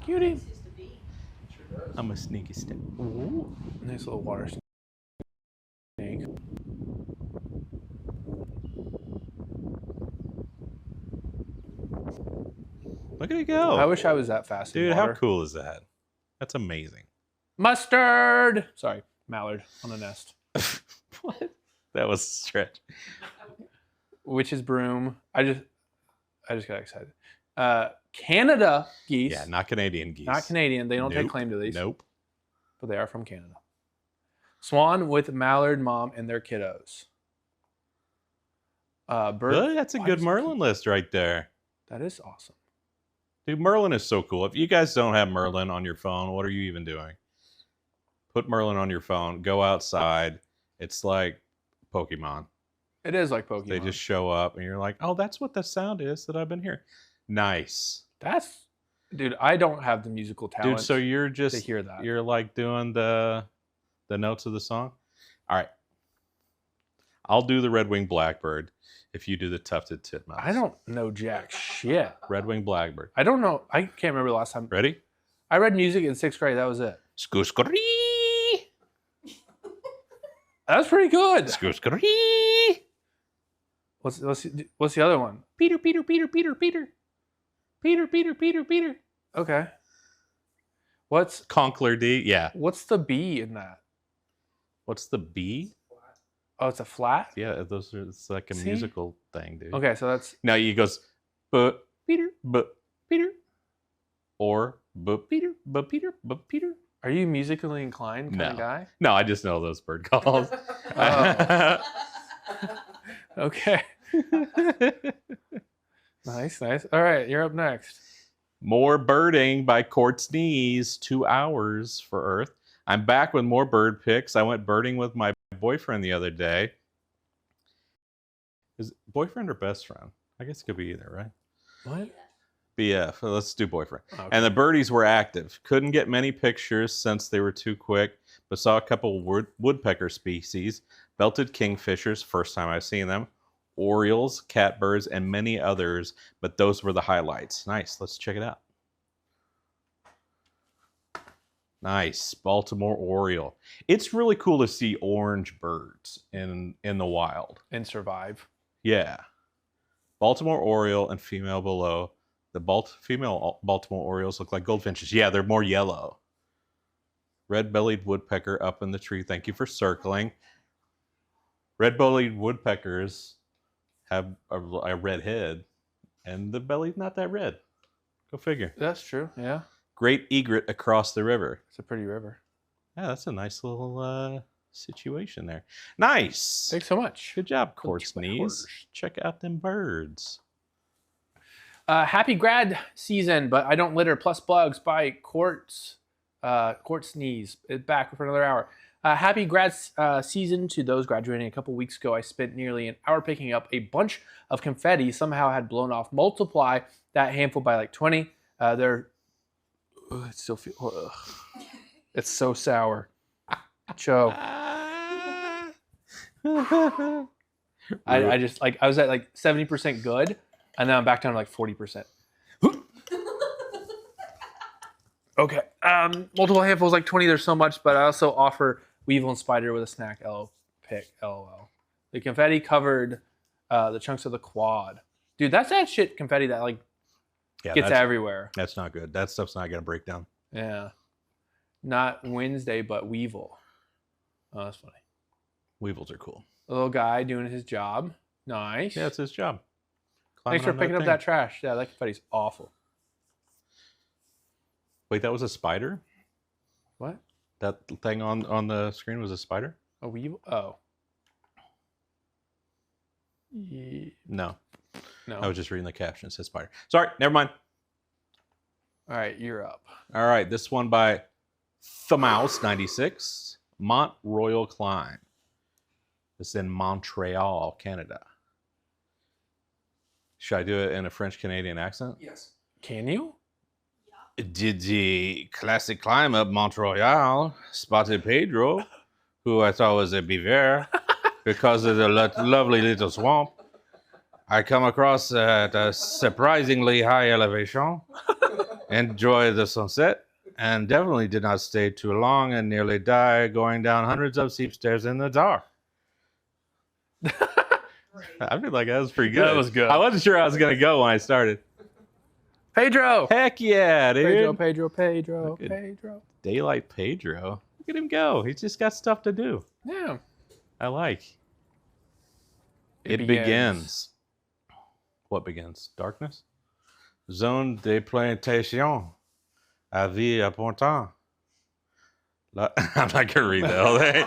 Cutie. I'm a sneaky snake. Ooh, nice little water snake. Look at it go. I wish I was that fast. in Dude, how water. cool is that? That's amazing. Mustard. Sorry, mallard on a nest. What? That was a stretch. Witch's broom. I just got excited. Canada geese. Yeah, not Canadian geese. Not Canadian. They don't take Nope. claim to these. Nope. But they are from Canada. Swan with mallard mom and their kiddos. Bird. Really? That's a why good does it Merlin keep- list right there. That is awesome. Dude, Merlin is so cool. If you guys don't have Merlin on your phone, what are you even doing? Put Merlin on your phone. Go outside. It's like Pokemon. It is like Pokemon. They just show up and you're like, oh, that's what the sound is that I've been hearing. Nice. That's, dude. I don't have the musical talent. Dude, so you're to just hear that. you're like doing the notes of the song. All right. I'll do the red-winged blackbird if you do the tufted titmouse. I don't know jack shit. Red-winged blackbird. I don't know. I can't remember the last time. Ready? I read music in 6th grade. That was it. Skoo-skoo-ree. That's pretty good. Skoo-skoo-ree. What's the other one? Peter. Okay. What's Conkler D. Yeah. what's the B in that? What's the B? Oh, it's a flat? Yeah, those are. It's like a See? musical thing, dude. Okay, so that's No, he goes, but Peter, but Peter, or but Peter. but Peter. Are you musically inclined kind No. of guy? No, I just know those bird calls. Oh. Okay. Nice. All right, you're up next. More birding by Court's Knees. 2 hours for Earth. I'm back with more bird pics. I went birding with my boyfriend the other day. Is it boyfriend or best friend? I guess it could be either, right? What? BF. Let's do boyfriend. Okay. And the birdies were active. Couldn't get many pictures since they were too quick, but saw a couple woodpecker species, belted kingfishers, first time I've seen them, orioles, catbirds, and many others, but those were the highlights. Nice. Let's check it out. Nice. Baltimore Oriole. It's really cool to see orange birds in the wild. And survive. Yeah. Baltimore Oriole and female below. The female Baltimore Orioles look like goldfinches. Yeah, they're more yellow. Red-bellied woodpecker up in the tree. Thank you for circling. Red-bellied woodpeckers have a red head, and the belly's not that red. Go figure. That's true. Yeah. Great egret across the river. It's a pretty river. Yeah, that's a nice little situation there. Nice. Thanks so much. Good job, Good Court's job, Knees. Quarters. Check out them birds. Happy grad season, but I don't litter. Plus bugs by Quartz Knees. Back for another hour. Happy grad season to those graduating a couple weeks ago. I spent nearly an hour picking up a bunch of confetti. Somehow had blown off. Multiply that handful by like 20. It still feels. It's so sour. Joe. I just like I was at like 70% good, and then I'm back down to like 40%. Okay. Multiple handfuls like 20. There's so much, but I also offer Weevil and Spider with a snack. LOL. The confetti covered the chunks of the quad. Dude, that's that shit confetti that like gets everywhere. That's not good. That stuff's not gonna break down. Yeah. Not Wednesday, but Weevil. Oh, that's funny. Weevils are cool. A little guy doing his job. Nice. Yeah, it's his job. Thanks for picking up that trash. Yeah, that confetti's awful. Wait, that was a spider? What? That thing on the screen was a spider? A Weevil? Oh. No. I was just reading the caption. It says spider. Sorry, never mind. All right, you're up. All right, this one by Thmouse96. Mont Royal Climb. This is in Montreal, Canada. Should I do it in a French-Canadian accent? Yes. Can you? Did the classic climb up Mont Royal, spotted Pedro, who I thought was a beaver, because of the lovely little swamp. I come across at a surprisingly high elevation, enjoyed the sunset, and definitely did not stay too long and nearly died going down hundreds of steep stairs in the dark. I feel like that was pretty good. That was good. I wasn't sure I was going to go when I started. Pedro! Heck yeah, dude. Pedro. Daylight Pedro. Look at him go. He's just got stuff to do. Yeah. I like. It begins. What begins? Darkness? Zone de plantation. Avis apportant. I'm not going to read that all day.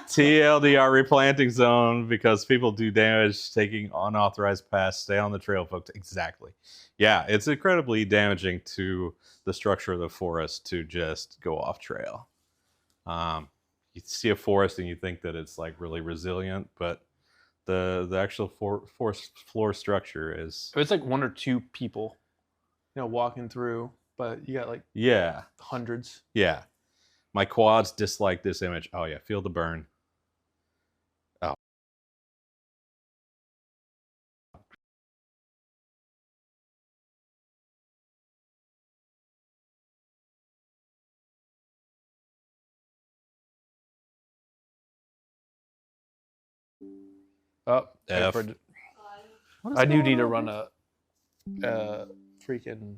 TLDR replanting zone because people do damage taking unauthorized paths. Stay on the trail, folks. Exactly. Yeah, it's incredibly damaging to the structure of the forest to just go off trail. You see a forest and you think that it's like really resilient, but the actual forest floor structure is... It's like one or two people, walking through, but you got like hundreds. Yeah. My quads dislike this image. Oh yeah, feel the burn. Oh, F. God. I do need to run a freaking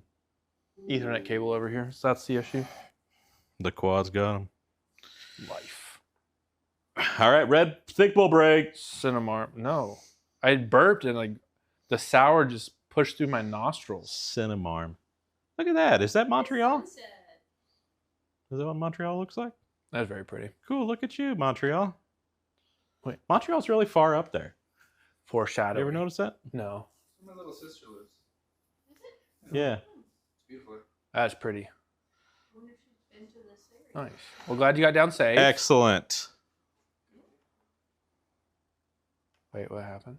Ethernet cable over here. So that's the issue. The quad's got him. Life. All right, red thick bull break. Cinnamon. No. I burped and like the sour just pushed through my nostrils. Cinemarm. Look at that. Is that Montreal? Sunset. Is that what Montreal looks like? That's very pretty. Cool. Look at you, Montreal. Wait. Montreal's really far up there. Foreshadow. You ever notice that? No. Where my little sister lives. Is it? Yeah. It's beautiful. That's pretty. I wonder if she's been to this area. Nice. Well, glad you got down safe. Excellent. Wait, what happened?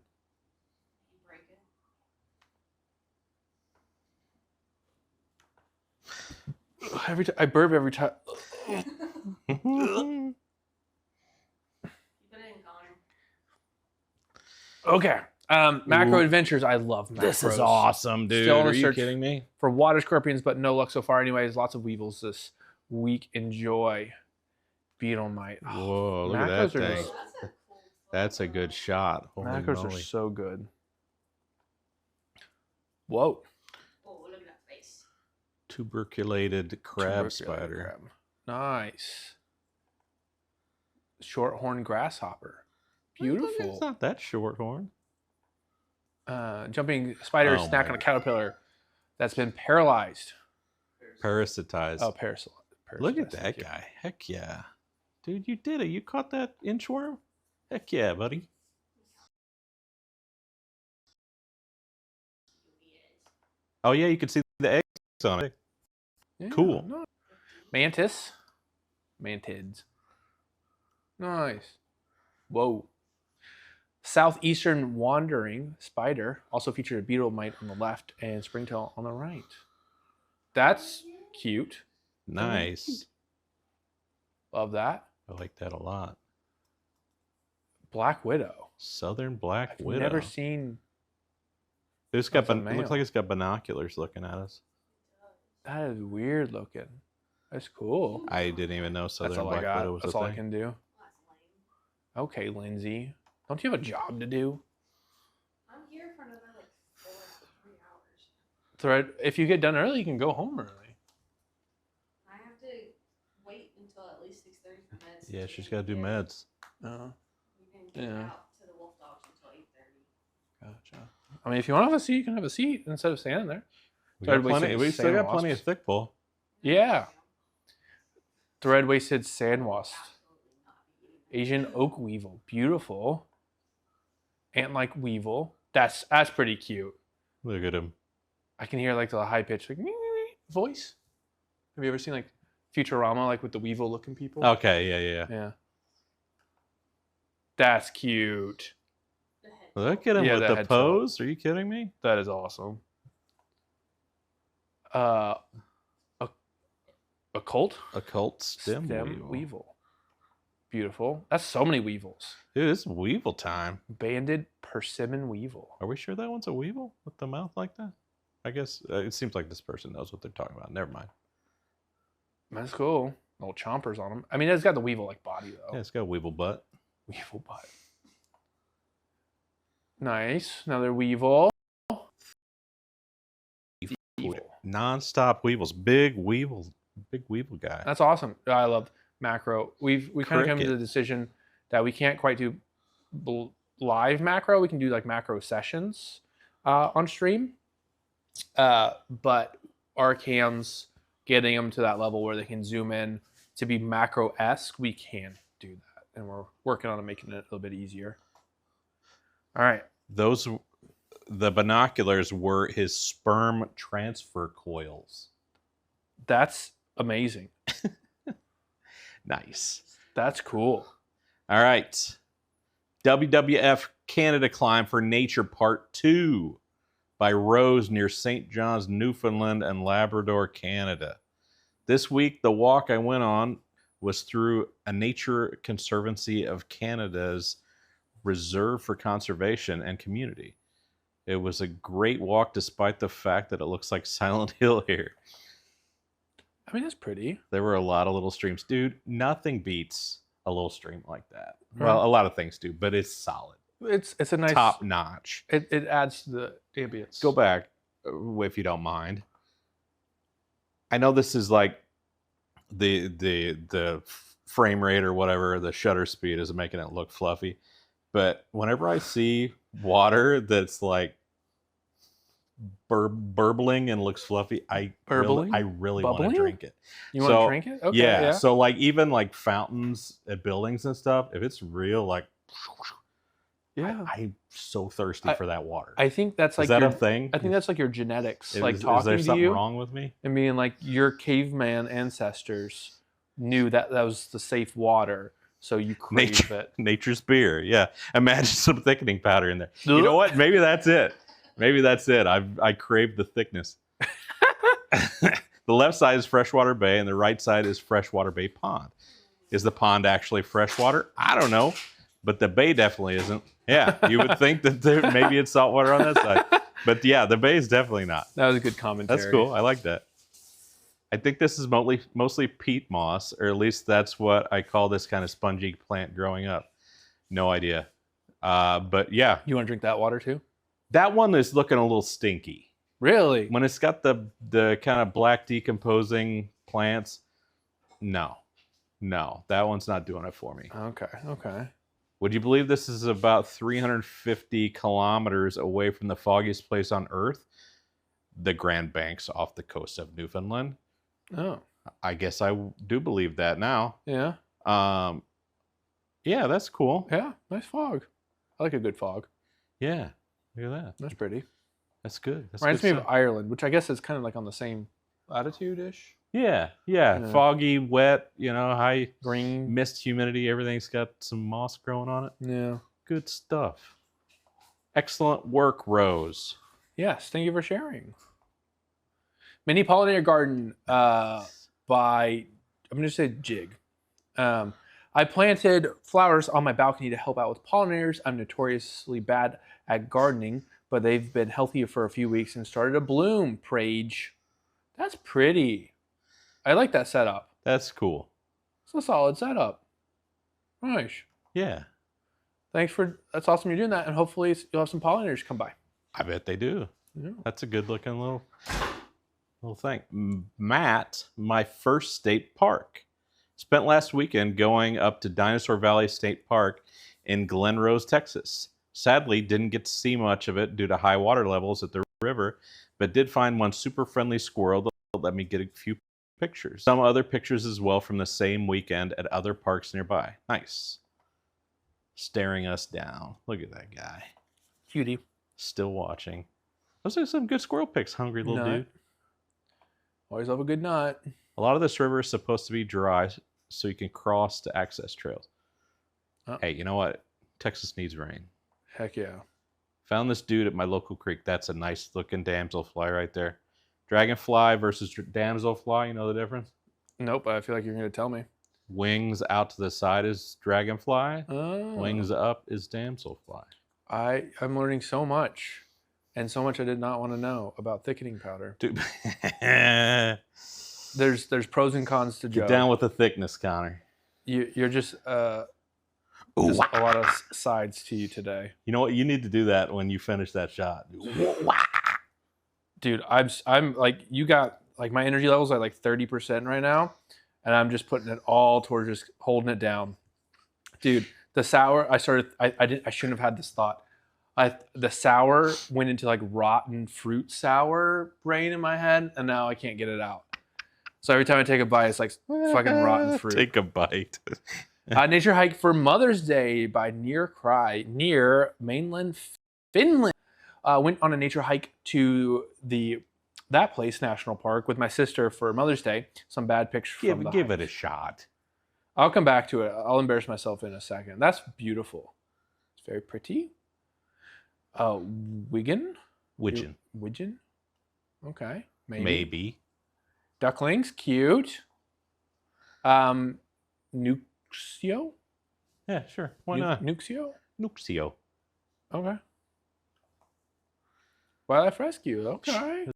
You break it. Every time I burp every time. You put it in, Connor. Okay. Macro Ooh. Adventures. I love macros. This is awesome, dude. Still on Are the you search kidding me? for water scorpions, but no luck so far. Anyways, lots of weevils this week. Enjoy. Beetle Mite. Whoa, look at macros that are thing. just- That's a cool That's a good shot. Holy Macros moly. are so good. Whoa. Oh, look at that face. Tuberculated crab Tuberculated spider. crab. Nice. Shorthorn grasshopper. Beautiful. It's not that short horn. Jumping spider Oh snack my on a caterpillar that's been paralyzed. Parasitized. Oh, parasite. Look at that guy. Heck yeah. Dude, you did it. You caught that inchworm? Heck yeah, buddy. Oh, yeah, you can see the eggs on it. Cool. No. Mantis. Mantids. Nice. Whoa. Southeastern wandering spider also featured a beetle mite on the left and springtail on the right. That's cute. Nice. Love that. I like that a lot. Black widow. Southern black I've widow. never seen. It's got That's a it looks male. like it's got binoculars looking at us. That is weird looking. That's cool. I didn't even know That's Southern all I black got. widow was That's a all I thing. can do. That's lame. Okay, Lindsay. Don't you have a job to do? I'm here for another like 3 hours. Thread. If you get done early, you can go home early. I have to wait until at least 6:30 for meds. Yeah, she's got to do meds. Uh, We didn't get Yeah. out to the wolf dogs until 8:30. gotcha. I mean, if you want to have a seat, you can have a seat instead of standing there. We, Thread got plenty, wasted we still got sand plenty of wasps. thick bull. Yeah. Thread waisted sand wasp. Absolutely not be eating that. Asian oak weevil. Beautiful. Ant-like weevil. That's pretty cute. Look at him. I can hear like the high pitched like voice. Have you ever seen like Futurama, like with the weevil looking people? Okay, yeah. Yeah. That's cute. The head. Look at him Yeah, with that the head pose. Are you kidding me? That is awesome. Occult Occult stem, weevil. Beautiful. That's so many weevils. Dude, it's weevil time. Banded persimmon weevil. Are we sure that one's a weevil with the mouth like that? I guess it seems like this person knows what they're talking about. Never mind. That's cool. Little chompers on them. I mean, it's got the weevil like body though. Yeah, it's got a weevil butt. Weevil butt. Nice. Another weevil. Weevil. Non-stop weevils. Big weevil guy. That's awesome. I love macro. We kind of come to Cricket. the decision that we can't quite do live macro. We can do like macro sessions on stream, but our cams getting them to that level where they can zoom in to be macro-esque, we can do that, and we're working on making it a little bit easier. All right. The binoculars were his sperm transfer coils. That's amazing. Nice. That's cool. All right. WWF Canada Climb for Nature Part 2 by Rose near St. John's, Newfoundland and Labrador, Canada. This week, the walk I went on was through a Nature Conservancy of Canada's Reserve for Conservation and Community. It was a great walk despite the fact that it looks like Silent Hill here. I mean, that's pretty. There were a lot of little streams. Dude, nothing beats a little stream like that. Right. Well, a lot of things do, but it's solid, It's a nice top notch. It adds to the ambience. Go back if you don't mind. I know this is like the frame rate or whatever, the shutter speed is making it look fluffy, but whenever I see water that's like burbling and looks fluffy, I really want to Bubbling? drink it. You want to drink it? Okay. Yeah. So like even like fountains at buildings and stuff, if it's real, like Yeah. I'm so thirsty for that water. I think that's like is that your, a thing? I think that's like your genetics, like is talking there to something you wrong with me? and being like your caveman ancestors knew that that was the safe water, so you crave it. Nature's beer. Yeah. Imagine some thickening powder in there. You know what? Maybe that's it. Maybe that's it. I crave the thickness. The left side is freshwater bay and the right side is freshwater bay pond. Is the pond actually freshwater? I don't know, but the bay definitely isn't. Yeah, you would think that maybe it's saltwater on that side, but yeah, the bay is definitely not. That was a good commentary. That's cool. I like that. I think this is mostly peat moss, or at least that's what I call this kind of spongy plant growing up. No idea. But yeah. You want to drink that water too? That one is looking a little stinky. Really? When it's got the kind of black decomposing plants, no, that one's not doing it for me. Okay. Would you believe this is about 350 kilometers away from the foggiest place on Earth? The Grand Banks off the coast of Newfoundland. Oh. I guess I do believe that now. Yeah. Yeah, that's cool. Yeah, nice fog. I like a good fog. Yeah, look at that. That's pretty. That's good. That's Reminds good me of stuff. Ireland, which I guess is kind of like on the same latitude-ish. Yeah. Yeah. Foggy, wet, high Green. mist, humidity. Everything's got some moss growing on it. Yeah. Good stuff. Excellent work, Rose. Yes, thank you for sharing. Mini Pollinator Garden by, I'm going to say Jig. I planted flowers on my balcony to help out with pollinators. I'm notoriously bad at gardening, but they've been healthy for a few weeks and started to bloom. Prage. That's pretty. I like that setup. That's cool. It's a solid setup. Nice. Yeah. That's awesome you're doing that, and hopefully you'll have some pollinators come by. I bet they do. Yeah. That's a good looking little thing. Matt, my first state park. Spent last weekend going up to Dinosaur Valley State Park in Glen Rose, Texas. Sadly, didn't get to see much of it due to high water levels at the river, but did find one super friendly squirrel that let me get a few pictures. Some other pictures as well from the same weekend at other parks nearby. Nice. Staring us down. Look at that guy. Cutie. Still watching. Those are some good squirrel pics, hungry little dude. Always love a good nut. A lot of this river is supposed to be dry so you can cross to access trails. Oh. Hey, you know what? Texas needs rain. Heck yeah. Found this dude at my local creek. That's a nice looking damselfly right there. Dragonfly versus damselfly, you know the difference? Nope, I feel like you're going to tell me. Wings out to the side is dragonfly. Oh. Wings up is damselfly. I'm learning so much. And so much I did not want to know about thickening powder. Dude. There's pros and cons to Joe. Get down with the thickness, Connor. You're just a lot of sides to you today. You know what? You need to do that when you finish that shot. Dude, I'm like, you got like my energy levels are like 30% right now, and I'm just putting it all towards just holding it down. Dude, the sour, I shouldn't have had this thought. The sour went into like rotten fruit sour brain in my head, and now I can't get it out. So every time I take a bite, it's like fucking rotten fruit. Take a bite. Nature hike for Mother's Day by near mainland Finland. Went on a nature hike to that place, National Park, with my sister for Mother's Day. Some bad pictures from the Give hike. it a shot. I'll come back to it. I'll embarrass myself in a second. That's beautiful. It's very pretty. Wiggin? Widgeon? Okay. Maybe. Ducklings, cute. Nuxio? Yeah, sure. Why not? Nuxio? Nuxio. Okay. Wildlife Rescue, okay.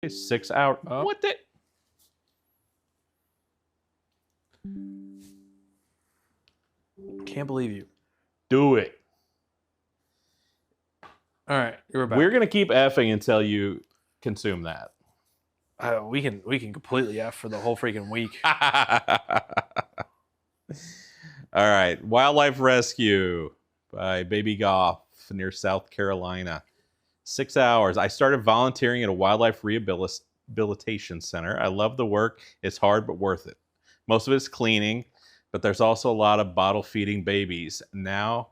Okay, 6 hours. Oh. What the? Can't believe you. Do it. All right, you're back. We're gonna keep effing until you consume that. We can completely F for the whole freaking week. All right, wildlife rescue by Baby Goff near South Carolina. 6 hours. I started volunteering at a wildlife rehabilitation center. I love the work. It's hard but worth it. Most of it is cleaning, but there's also a lot of bottle feeding babies. Now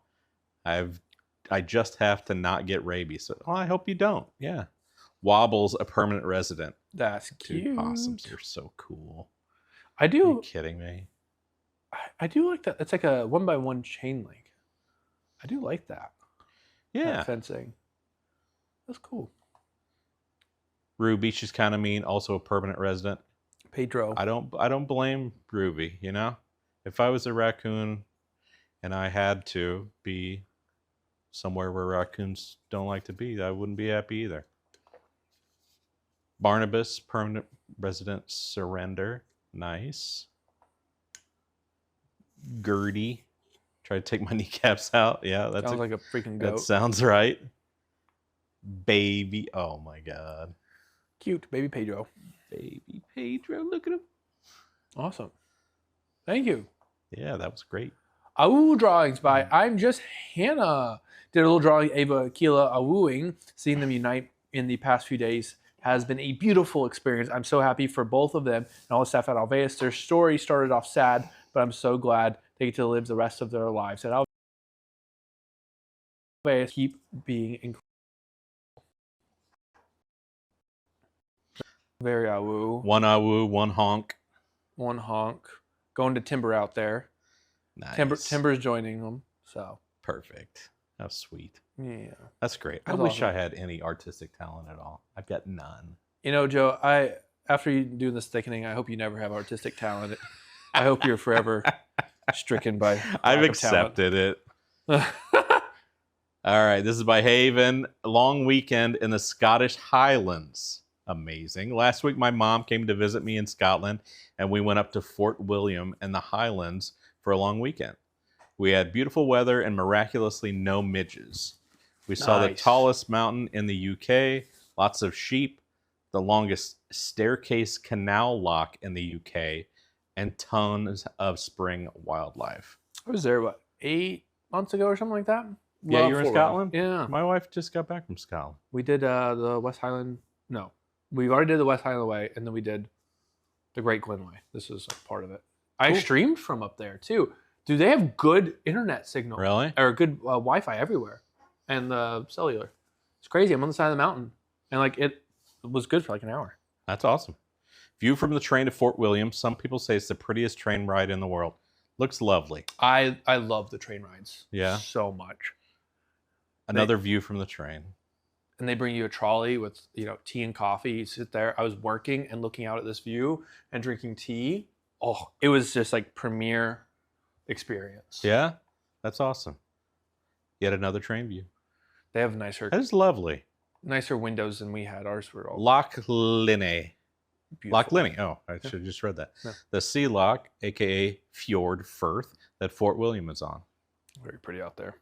I just have to not get rabies. So, well, I hope you don't. Yeah. Wobbles, a permanent resident. That's cute. Dude, possums are so cool. I Are you do. kidding me? I do like that. It's like a 1x1 chain link. I do like that. Yeah. That fencing. That's cool. Ruby, she's kind of mean. Also a permanent resident. Pedro. I don't blame Ruby. You know, if I was a raccoon and I had to be somewhere where raccoons don't like to be, I wouldn't be happy either. Barnabas, permanent resident, surrender. Nice. Gertie, try to take my kneecaps out. Yeah, that's Sounds like a freaking goat. that sounds right. Baby, oh my God. Cute, baby Pedro. Baby Pedro, look at him. Awesome. Thank you. Yeah, that was great. Awu drawings by I'm Just Hannah. Did a little drawing, Ava, Keela, awooing. Seeing them unite in the past few days has been a beautiful experience. I'm so happy for both of them and all the staff at Alveus. Their story started off sad, but I'm so glad they get to live the rest of their lives at Alveus. Keep being incredible. Very awu. One awu, one honk. One honk. Going to Timber out there. Nice. Timber's joining them. So Perfect. How sweet. yeah. That's great. I That's wish awesome. I had any artistic talent at all. I've got none. You know, Joe, after you do this thickening, I hope you never have artistic talent. I hope you're forever stricken by I've lack of talent. accepted it. All right, this is by Haven. Long weekend in the Scottish Highlands. Amazing. Last week, my mom came to visit me in Scotland, and we went up to Fort William and the Highlands for a long weekend. We had beautiful weather and miraculously no midges. We saw the Nice. tallest mountain in the UK, lots of sheep, the longest staircase canal lock in the UK, and tons of spring wildlife. I was there, what, 8 months ago or something like that? Yeah, Love you were in Fort Scotland? William. Yeah. My wife just got back from Scotland. We did the West Highland. No. We already did the West Highland Way, and then we did the Great Glen Way. This is a part of it. I Cool. streamed from up there, too. Do they have good internet signal? Really? Or good Wi-Fi everywhere. And cellular. It's crazy. I'm on the side of the mountain. And like it was good for like an hour. That's awesome. View from the train to Fort William. Some people say it's the prettiest train ride in the world. Looks lovely. I love the train rides. Yeah. So much. Another view from the train. And they bring you a trolley with, tea and coffee. You sit there. I was working and looking out at this view and drinking tea. Oh, it was just like premier experience. Yeah, that's awesome. Yet another train view. They have nicer That is lovely. windows than we had. Ours were all Loch Linnhe. beautiful. Loch Linnhe. Oh, I should have just read that. Yeah. The sea loch, aka Fjord Firth, that Fort William is on. Very pretty out there.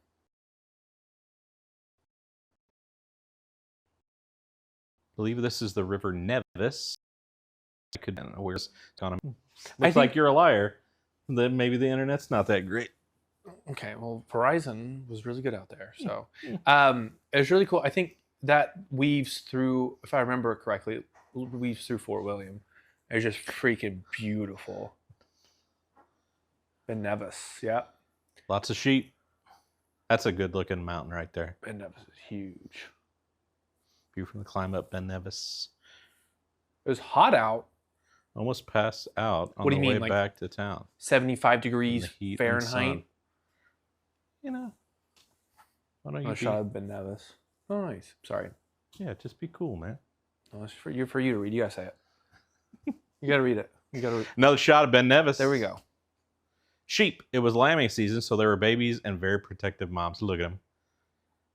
I believe this is the River Nevis. I could know where's gone. I Looks think- like you're a liar. Then maybe the internet's not that great. Okay, well, Verizon was really good out there. So it was really cool. I think that weaves through, if I remember correctly, weaves through Fort William. It was just freaking beautiful. Ben Nevis, yeah. Lots of sheep. That's a good looking mountain right there. Ben Nevis is huge. View from the climb up Ben Nevis. It was hot out, Almost passed out on What do the you way mean, like back to town. 75 In degrees the heat and Fahrenheit. sun. You know. Why don't I you shot of Ben Nevis. Oh, nice. Sorry. Yeah, just be cool, man. No, it's for you to read. You gotta say it. You gotta read it. You gotta read. Another shot of Ben Nevis. There we go. Sheep. It was lambing season, so there were babies and very protective moms. Look at them.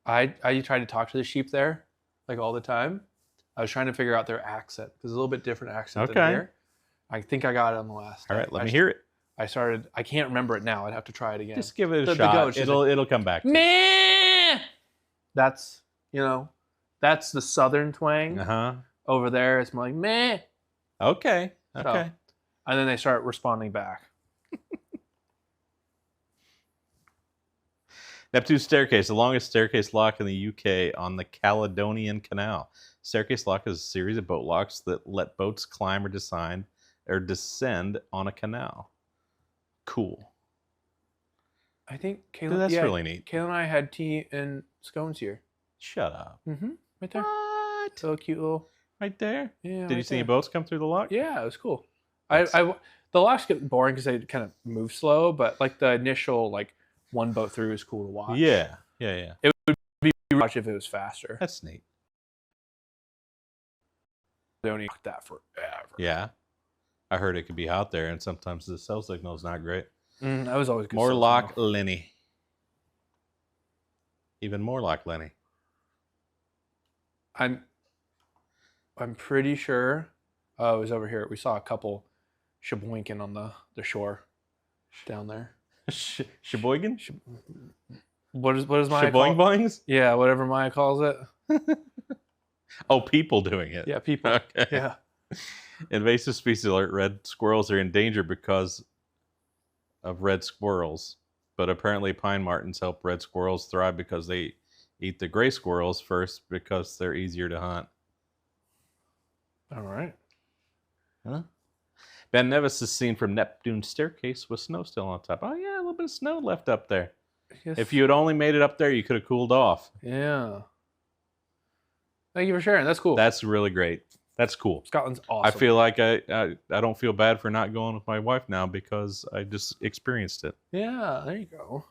I tried to talk to the sheep there, like all the time. I was trying to figure out their accent because it's a little bit different accent than Okay. here. I think I got it on the last. All day. right, let me hear it. I started. I can't remember it now. I'd have to try it again. Just give it a The shot. goat, she's It'll come back. To you. Meh. That's that's the southern twang. Uh-huh. Over there, it's more like meh. Okay. So, Okay. and then they start responding back. Neptune's Staircase, the longest staircase lock in the UK on the Caledonian Canal. Staircase lock is a series of boat locks that let boats climb or descend on a canal. Cool. I think Kayla. Dude, that's really neat. Kayla and I had tea and scones here. Shut up. Mm-hmm. Right there. What? So cute little. Right there? Yeah. Did you see any boats come through the lock? Yeah, it was cool. That's- The locks get boring because they kind of move slow, but like the initial one boat through is cool to watch. Yeah. It would be watch if it was faster. That's neat. They only look that forever. Yeah. I heard it could be out there, and sometimes the cell signal is not great. That was always good. More stuff, lock though. Lenny. Even more lock Lenny. I'm pretty sure. Oh, it was over here. We saw a couple sheboinking on the shore down there. Sheboygan? What is Maya Sheboing call? boings? Yeah, whatever Maya calls it. Oh, people doing it. Yeah, people. Okay. Yeah. Invasive species alert: red squirrels are in danger because of red squirrels. But apparently pine martens help red squirrels thrive because they eat the gray squirrels first because they're easier to hunt. All right. Huh? Ben Nevis is seen from Neptune's Staircase with snow still on top. Oh yeah, a little bit of snow left up there. Yes. If you had only made it up there, you could have cooled off. Yeah. Thank you for sharing. That's cool. That's really great. That's cool. Scotland's awesome. I feel like I don't feel bad for not going with my wife now because I just experienced it. Yeah, there you go.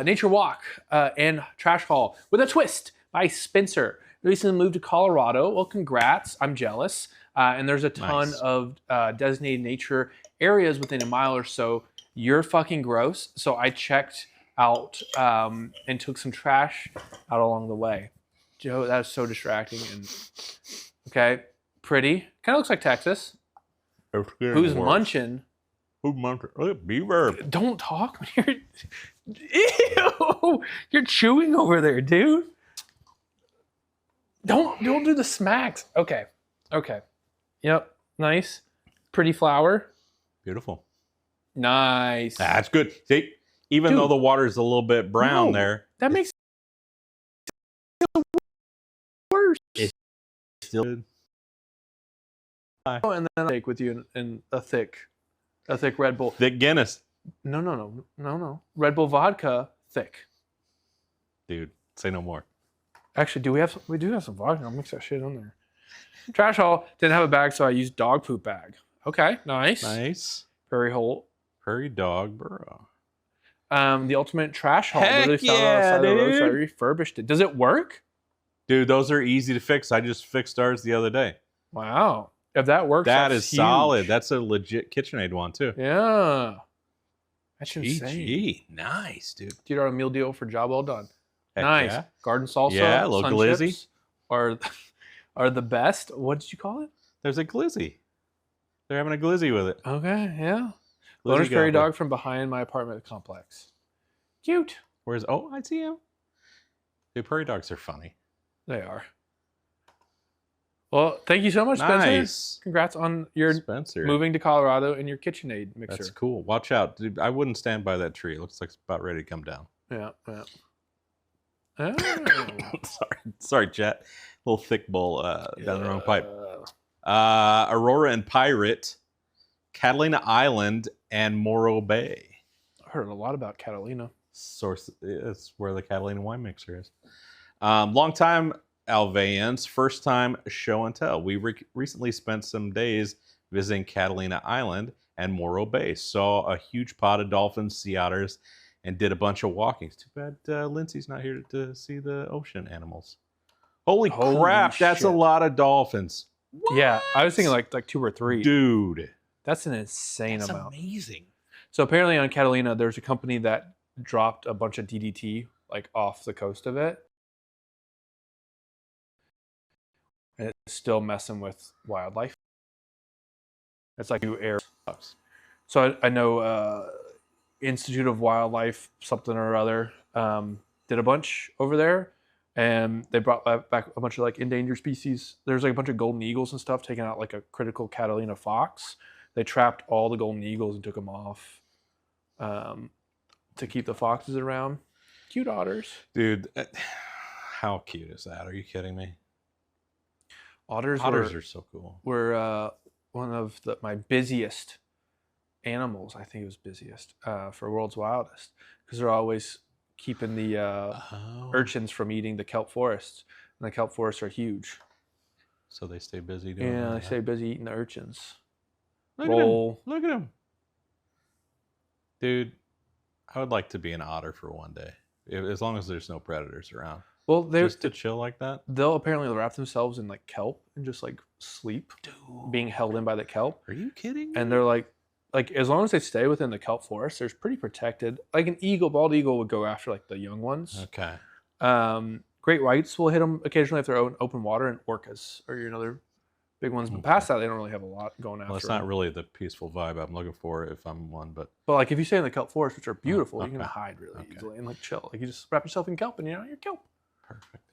Nature Walk and Trash Haul with a Twist by Spencer. Recently moved to Colorado. Well, congrats. I'm jealous. And there's a ton Nice. of designated nature areas within a mile or so. You're fucking gross. So I checked out and took some trash out along the way. Joe, that was so distracting. And okay, pretty. Kind of looks like Texas. Who's munching? Who's munching? Look at beaver. Don't talk when you're. Ew! You're chewing over there, dude. Don't do the smacks. Okay. Yep. Nice. Pretty flower. Beautiful. Nice. That's good. See, even Dude. though the water's a little bit brown No. there, That makes it worse. It's still good. And then I'll take with you in a thick Red Bull. Thick Guinness. No. Red Bull vodka, thick. Dude, say no more. Actually, we do have some vodka. I'll mix that shit on there. Trash haul. Didn't have a bag, so I used dog poop bag. Okay, nice. Nice. Prairie Holt. Prairie Dog Burrow. The ultimate trash haul. Heck Literally found it on the yeah, side of the road, so I dude. refurbished it. Does it work? Dude, those are easy to fix. I just fixed ours the other day. Wow. If that works, That that's is huge. solid. That's a legit KitchenAid one, too. Yeah. That's insane. GG. Nice, dude. $2 meal deal for job well done. Heck Nice. yeah. Garden salsa. Yeah, a little sun glizzy. chips are the best. What did you call it? There's a glizzy. They're having a glizzy with it. Okay, yeah. Glizzy Bonus prairie gobbler. dog from behind my apartment complex. Cute. Where's... Oh, I see him. Dude, prairie dogs are funny. They are. Well, thank you so much, Spencer. Nice. Congrats on your Spencer. moving to Colorado and your KitchenAid mixer. That's cool. Watch out. Dude, I wouldn't stand by that tree. It looks like it's about ready to come down. Yeah. Oh. Sorry, chat. Little thick bowl down the wrong pipe. Aurora and Pirate, Catalina Island, and Morro Bay. I heard a lot about Catalina. Source is where the Catalina wine mixer is. Long time Alveans, first time show and tell. We recently spent some days visiting Catalina Island and Morro Bay. Saw a huge pod of dolphins, sea otters, and did a bunch of walking. It's too bad Lindsay's not here to see the ocean animals. Holy crap, that's a shit. lot of dolphins. Yeah, I was thinking like 2 or 3. Dude. That's an insane That's amount. amazing. So apparently on Catalina, there's a company that dropped a bunch of DDT like off the coast of it. and it's still messing with wildlife. It's like new air. So I know Institute of Wildlife something or other did a bunch over there, and they brought back a bunch of like endangered species. There's like a bunch of golden eagles and stuff, taking out like a critical Catalina fox. They trapped all the golden eagles and took them off to keep the foxes around. Cute otters. Dude, how cute is that? Are you kidding me? Otters are so cool. Were one of my busiest animals. I think it was busiest for World's Wildest, because they're always keeping the urchins from eating the kelp forests, and the kelp forests are huge. So they stay busy doing Yeah, that. they stay busy eating the urchins. Look at him. Look at him. Dude, I would like to be an otter for one day, as long as there's no predators around. Well, Just to chill like that. They'll apparently wrap themselves in like kelp and just like sleep, being held in by the kelp. Are you kidding me? And they're like as long as they stay within the kelp forest, they're pretty protected. Like an eagle, bald eagle would go after like the young ones. Okay. Great whites will hit them occasionally if they're in open water, and orcas are your other big ones. But past that, they don't really have a lot going after. Well, it's not really the peaceful vibe I'm looking for if I'm one, but like if you stay in the kelp forest, which are beautiful, you can okay. hide really easily and like chill. Like you just wrap yourself in kelp, and you're kelp. Perfect.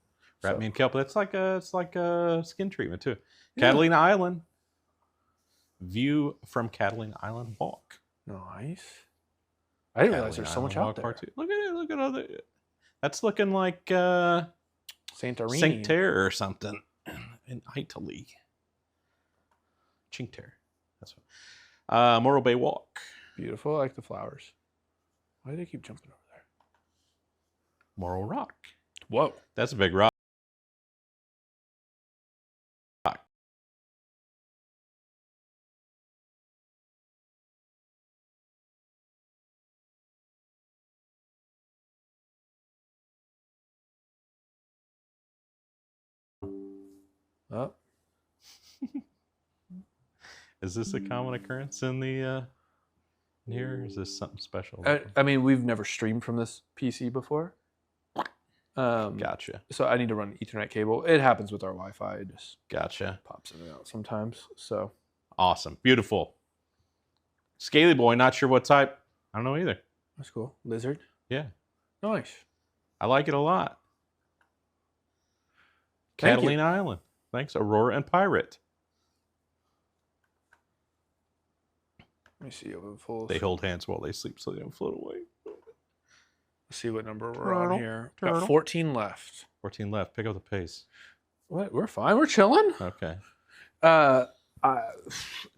Wrap me in kelp. It's like a skin treatment too. Yeah. Catalina Island. View from Catalina Island walk. Nice. I didn't realize there's so much out there. Look at it. Look at other. That's looking like Santorini. Saint Terre or something in Italy. Cinque Terre. That's what. Morro Bay walk. Beautiful. I like the flowers. Why do they keep jumping over there? Morro Rock. Whoa. That's a big rock. Oh. Is this a common occurrence in the in here? Is this something special? I mean, we've never streamed from this PC before. Gotcha. So I need to run an Ethernet cable. It happens with our Wi-Fi. It just Gotcha. pops in and out sometimes. So awesome. Beautiful. Scaly boy, not sure what type. I don't know either. that's cool. Lizard. Yeah. Nice. I like it a lot. Thank Catalina Island. Thanks, Aurora and Pirate. Let me see if it falls. They hold hands while they sleep so they don't float away. Let's see what number we're on here. Turtle. Got 14 left. 14 left. Pick up the pace. What? We're fine. We're chilling. Okay.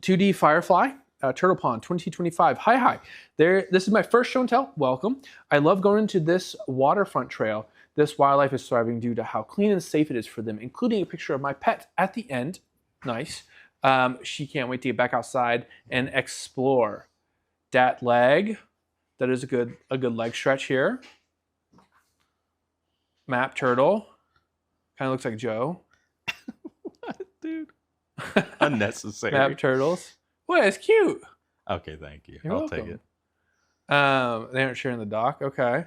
2D Firefly, Turtle Pond 2025. Hi. This is my first show and tell. Welcome. I love going to this waterfront trail. This wildlife is thriving due to how clean and safe it is for them, including a picture of my pet at the end. Nice. She can't wait to get back outside and explore. Dat leg. That is a good leg stretch here. Map turtle. Kind of looks like Joe. What, dude? Unnecessary. Map turtles. Well, it's cute. Okay, thank you. You're I'll welcome. take it. They aren't sharing the dock. Okay.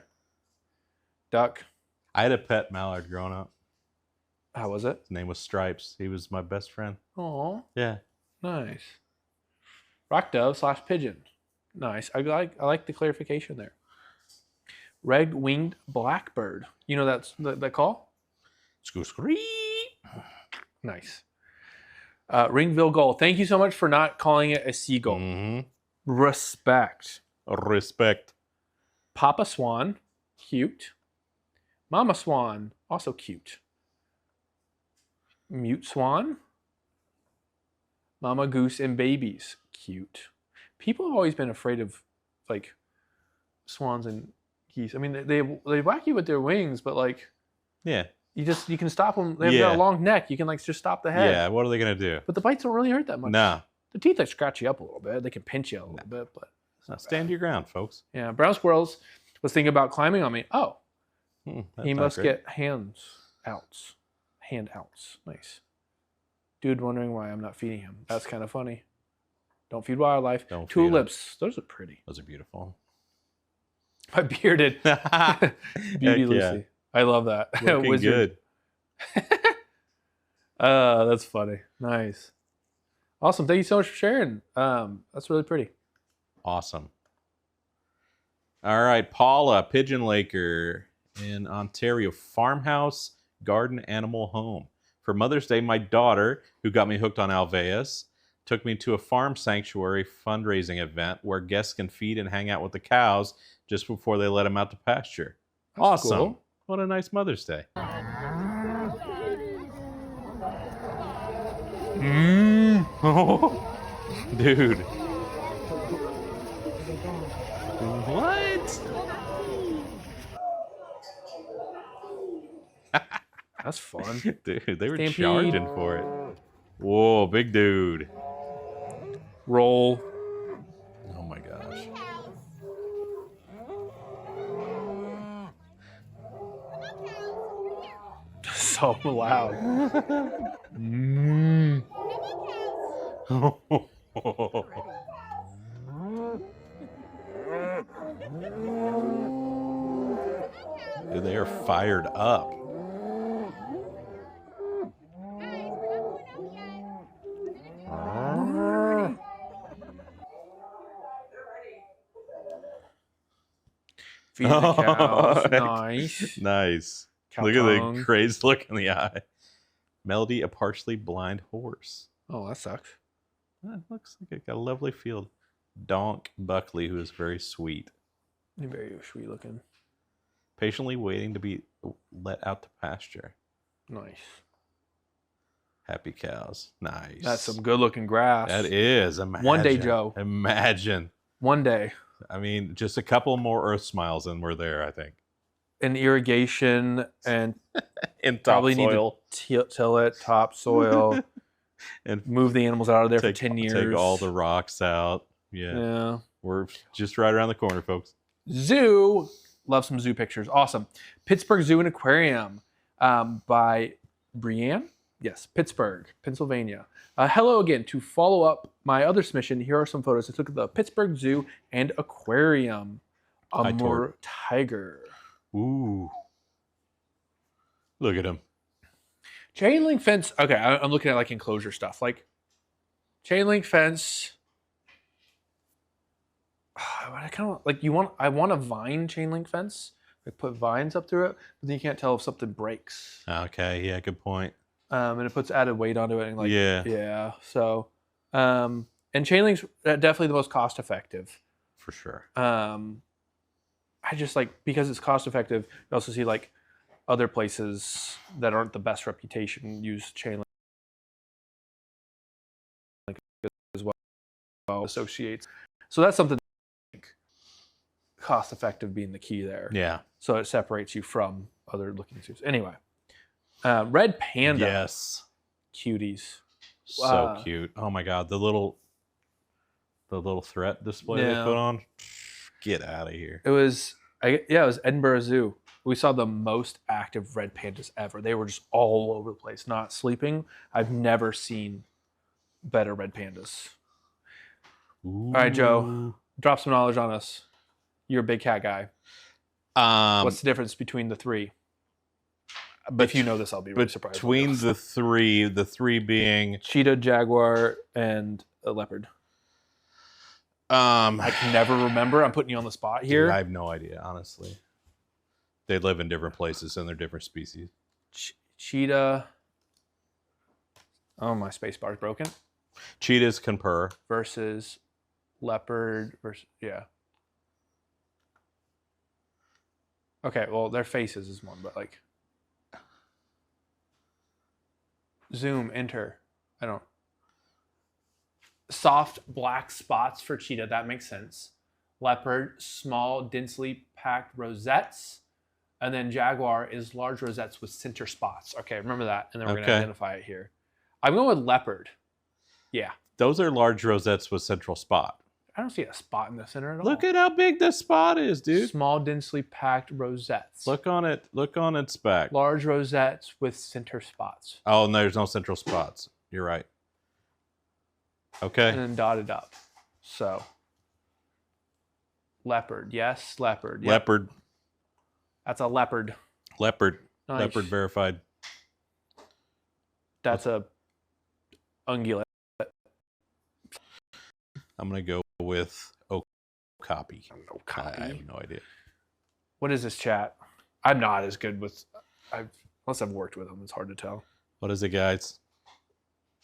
Duck. I had a pet mallard growing up. How was it? His name was Stripes. He was my best friend. Oh, Yeah. nice. Rock dove / pigeon. Nice. I like the clarification there. Red-winged blackbird. You know that's that call? Scoo-scree. Nice. Ringville gull. Thank you so much for not calling it a seagull. Mm-hmm. Respect. Respect. Papa swan. Cute. Mama swan. Also cute. Mute swan. Mama goose and babies. Cute. People have always been afraid of like swans and geese. I mean, they whack you with their wings, but like, Yeah. you can stop them. They've got a long neck. You can like just stop the head. Yeah. What are they gonna do? But the bites don't really hurt that much. Nah. The teeth like scratch you up a little bit. They can pinch you a little bit, but it's not Stand bad. your ground, folks. Yeah. Brown squirrels was thinking about climbing on me. Oh, That's he not must great. get hand outs. Nice. Dude wondering why I'm not feeding him. That's kind of funny. Don't feed wildlife. Don't feed Tulips. Those are pretty. Those are beautiful. My bearded Beauty Heck Lucy. yeah. I love that. Looking Wizard. good. That's funny. Nice. Awesome. Thank you so much for sharing. That's really pretty. Awesome. All right, Paula, Pigeon Laker in Ontario, farmhouse garden animal home. For Mother's Day, my daughter, who got me hooked on Alveus, took me to a farm sanctuary fundraising event where guests can feed and hang out with the cows just before they let them out to pasture. That's Awesome. cool. What a nice Mother's Day. Dude. What? That's fun. Dude, they were Stampede. charging for it. Whoa, big dude. Roll. Oh my gosh. So loud. Dude, they are fired up. Feed the cows. Nice. Nice. Cow Look at the tongue. crazed look in the eye. Melody, a partially blind horse. Oh, that sucks. That looks like it got a lovely field. Donk Buckley, who is very sweet. Very sweet looking. Patiently waiting to be let out to pasture. Nice. Happy cows. Nice. That's some good looking grass. That is. Imagine. One day, Joe. Imagine. One day. I mean, just a couple more Earth Smiles and we're there, I think. And irrigation and In probably topsoil. need to till it, topsoil, And move the animals out of there for 10 years. Take all the rocks out. Yeah. Yeah. We're just right around the corner, folks. Zoo. Love some zoo pictures. Awesome. Pittsburgh Zoo and Aquarium by Brianne. Yes, Pittsburgh, Pennsylvania. Hello again. To follow up my other submission, here are some photos I took of the Pittsburgh Zoo and Aquarium. Amur tiger. Ooh. Look at him. Chain link fence. Okay, I'm looking at like enclosure stuff. Like chain link fence. I kind of like I want a vine chain link fence. Like put vines up through it, but then you can't tell if something breaks. Okay, yeah, good point. And it puts added weight onto it. And like Yeah. So, and chain link's definitely the most cost effective. For sure. I just like because it's cost effective. You also see like other places that aren't the best reputation use chain link as well. Associates. So that's something. Cost effective being the key there. Yeah. So it separates you from other looking suits. Anyway, red panda. Yes. Cuties. So cute. Oh my god, the little threat display they put on. Get out of here. It was Edinburgh Zoo. We saw the most active red pandas ever. They were just all over the place, not sleeping. I've never seen better red pandas. Ooh. All right, Joe, drop some knowledge on us. You're a big cat guy. What's the difference between the three? But if you know this, I'll be really surprised. Between the three being cheetah, jaguar, and a leopard. I can never remember. I'm putting you on the spot here. Dude, I have no idea, honestly. They live in different places and they're different species. Cheetah. Oh, my space bar's broken. Cheetahs can purr. Versus leopard versus Okay, well, their faces is one, but like zoom, enter. I don't. Soft black spots for cheetah, that makes sense. Leopard, small, densely packed rosettes. And then jaguar is large rosettes with center spots. Okay, remember that. And then we're going to identify it here. I'm going with leopard. Yeah. Those are large rosettes with central spot. I don't see a spot in the center at all. Look at how big this spot is, dude. Small, densely packed rosettes. Look on it. Look on its back. Large rosettes with center spots. Oh, no, there's no central spots. You're right. Okay. And then dotted up. So, leopard. Yes, leopard. Yep. Leopard. That's a leopard. Leopard. Nice. Leopard verified. That's a ungulate. I'm gonna go with Okapi. I have no idea. What is this, chat? I'm not as good with. Unless I've worked with them, it's hard to tell. What is it, guys?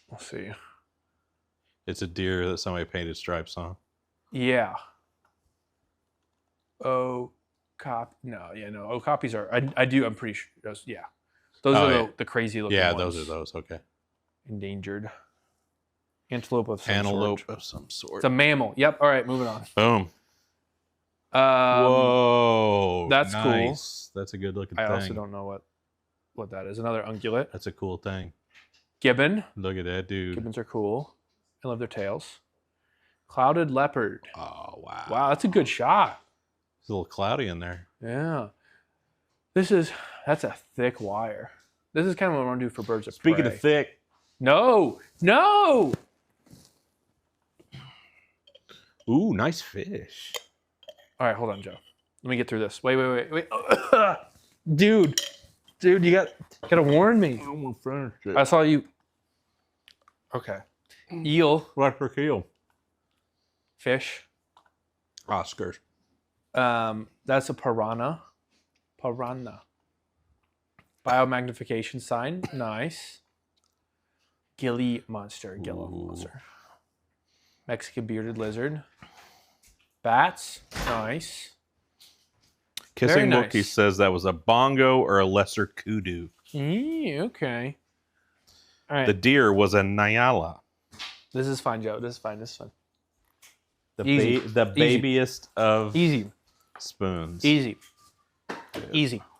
We'll see. It's a deer that somebody painted stripes on. Yeah. Okapis are. I'm pretty sure. Yeah. Those are the crazy looking ones. Yeah, those are those. Okay. Endangered. Antelope of some Antelope sort. of some sort. It's a mammal. Yep. All right, moving on. Boom. Whoa. That's nice. Cool. That's a good looking thing. I also don't know what that is. Another ungulate. That's a cool thing. Gibbon. Look at that, dude. Gibbons are cool. I love their tails. Clouded leopard. Oh, wow. Wow, that's a good shot. It's a little cloudy in there. Yeah. That's a thick wire. This is kind of what I want to do for birds of prey. Speaking of thick. No! Ooh, nice fish. All right, hold on, Joe. Let me get through this. Wait. Dude, you gotta warn me. I'm gonna finish it. I saw you. Okay. Eel. What for keel? Fish. Oscars. That's a piranha. Biomagnification sign. Nice. Gilly monster. Monster. Mexican bearded lizard. Bats. Nice. Kissing Very Wookie nice. says that was a bongo or a lesser kudu. Okay. All right. The deer was a nyala. This is fine, Joe. This is fine. The Easy. the babiest of Easy. spoons. Easy.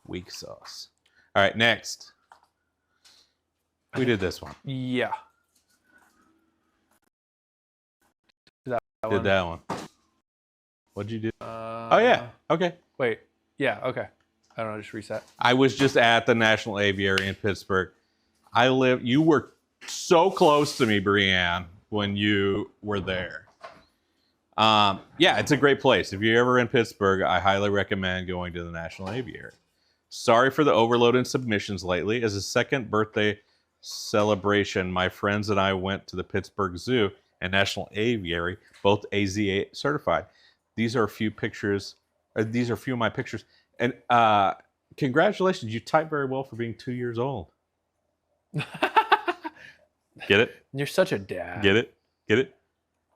Weak sauce. All right, next. We did this one. Yeah. That Did that one. What'd you do? Oh, Oh, yeah. Okay. Wait. Yeah, okay. I don't know, just reset. I was just at the National Aviary in Pittsburgh. You were so close to me, Brianne, when you were there. Yeah, it's a great place. If you're ever in Pittsburgh, I highly recommend going to the National Aviary. Sorry for the overload in submissions lately. As a second birthday celebration, my friends and I went to the Pittsburgh Zoo and National Aviary, both AZA certified. These are a few of my pictures. And congratulations, you type very well for being 2 years old. Get it? You're such a dad. Get it?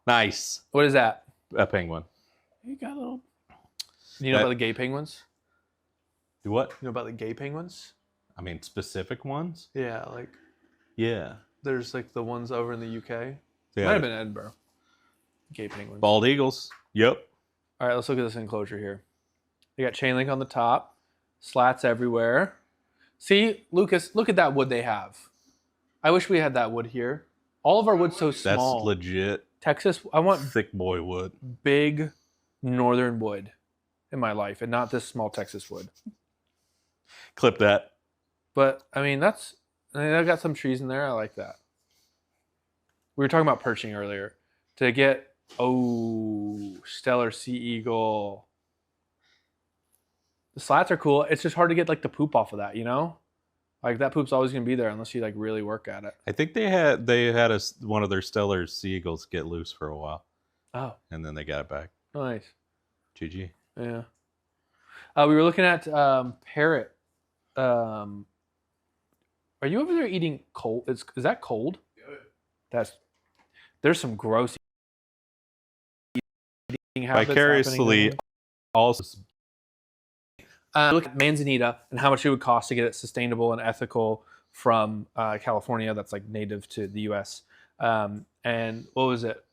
Nice. What is that? A penguin. You got a little. You know about the gay penguins? Do what? You know about the gay penguins? I mean, specific ones? Yeah, like Yeah. there's like the ones over in the UK. Yeah. Might have been Edinburgh. Gay penguins. Bald eagles. Yep. All right, let's look at this enclosure here. They got chain link on the top, slats everywhere. See, Lucas, look at that wood they have. I wish we had that wood here. All of our wood's so small. That's legit. Texas, I want Thick boy wood. big northern wood in my life and not this small Texas wood. Clip that. But I mean, I got some trees in there. I like that. We were talking about perching earlier. To get stellar sea eagle. The slats are cool. It's just hard to get like the poop off of that, you know? Like that poop's always gonna be there unless you like really work at it. I think they had one of their stellar seagulls get loose for a while, Oh, and then they got it back. nice. GG. Yeah. We were looking at parrot. Are you over there eating cold? Is that cold? Good. There's some gross eating habits Vicariously, happening also. look at manzanita and how much it would cost to get it sustainable and ethical from California. That's like native to the U.S. And what was it?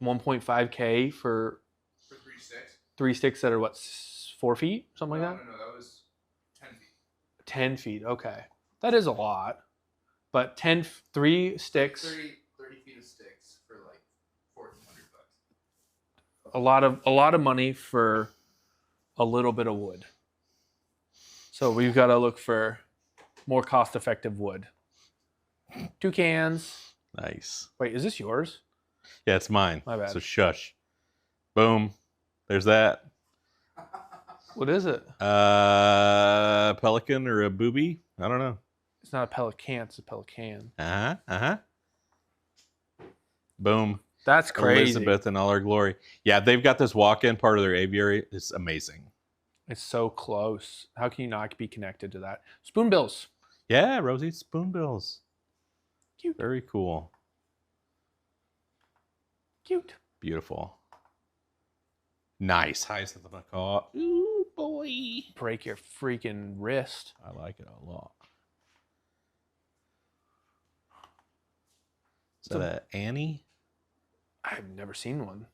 1.5K for 3 sticks. 3 sticks that are what, 4 feet, something like that. No, that was 10 feet. 10 feet. Okay, that is a lot. But 3 sticks. 30 feet of sticks for like $1,400. A lot of money for a little bit of wood. So we've got to look for more cost-effective wood. 2 cans. Nice. Wait, is this yours? Yeah, it's mine. My bad. So shush. Boom. There's that. What is it? Pelican or a booby? I don't know. It's not a pelican, it's a pelican. Boom. That's crazy. Elizabeth in all her glory. Yeah, they've got this walk-in part of their aviary. It's amazing. It's so close. How can you not be connected to that? Spoonbills. Yeah, Rosie Spoonbills. Cute. Very cool. Cute. Beautiful. Nice. Highest of the macaw. Ooh, boy. Break your freaking wrist. I like it a lot. Is that a Annie? I've never seen one.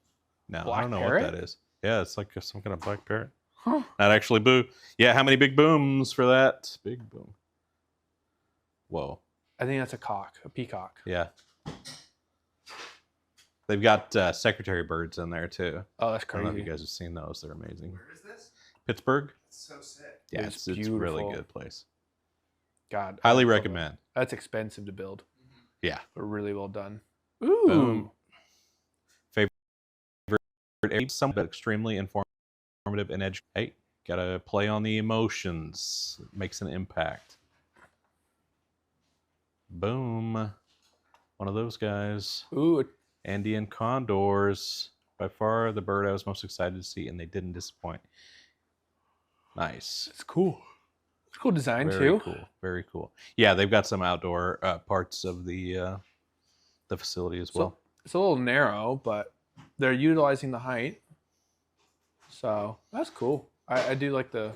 No, Black I don't know parrot? what that is. Yeah, it's like some kind of black parrot. Huh. Not actually boo. Yeah, how many big booms for that? Big boom. Whoa. I think that's a peacock. Yeah. They've got secretary birds in there too. Oh, that's I don't know if crazy. you guys have seen those. They're amazing. Where is this? Pittsburgh. It's so sick. Yeah, It's it's a really beautiful. good place. God. Highly I love it. recommend. That's expensive to build, Yeah. but really well done. Ooh. Boom. Some but extremely informative and educative. Hey, gotta play on the emotions. It makes an impact. Boom. One of those guys. Ooh. Andean condors. By far the bird I was most excited to see, and they didn't disappoint. Nice. It's cool. It's a cool design Very too. cool. Very cool. Yeah, they've got some outdoor parts of the facility as well. So it's a little narrow, but they're utilizing the height. So that's cool. I do like the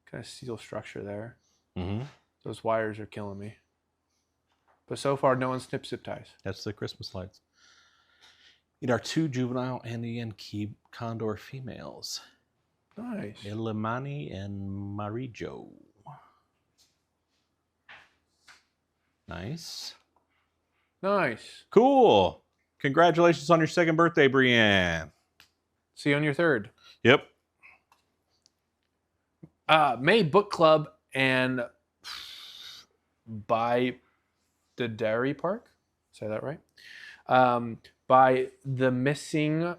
kind of steel structure there. Mm-hmm. Those wires are killing me. But so far, no one snipped zip ties. That's the Christmas lights. It are 2 juvenile Andean condor females. Nice. Ilimani and Marijo. Nice. Nice. Cool. Congratulations on your 2nd birthday, Brienne. See you on your 3rd. Yep. May Book Club and by the Dairy Park. Say that right? By the missing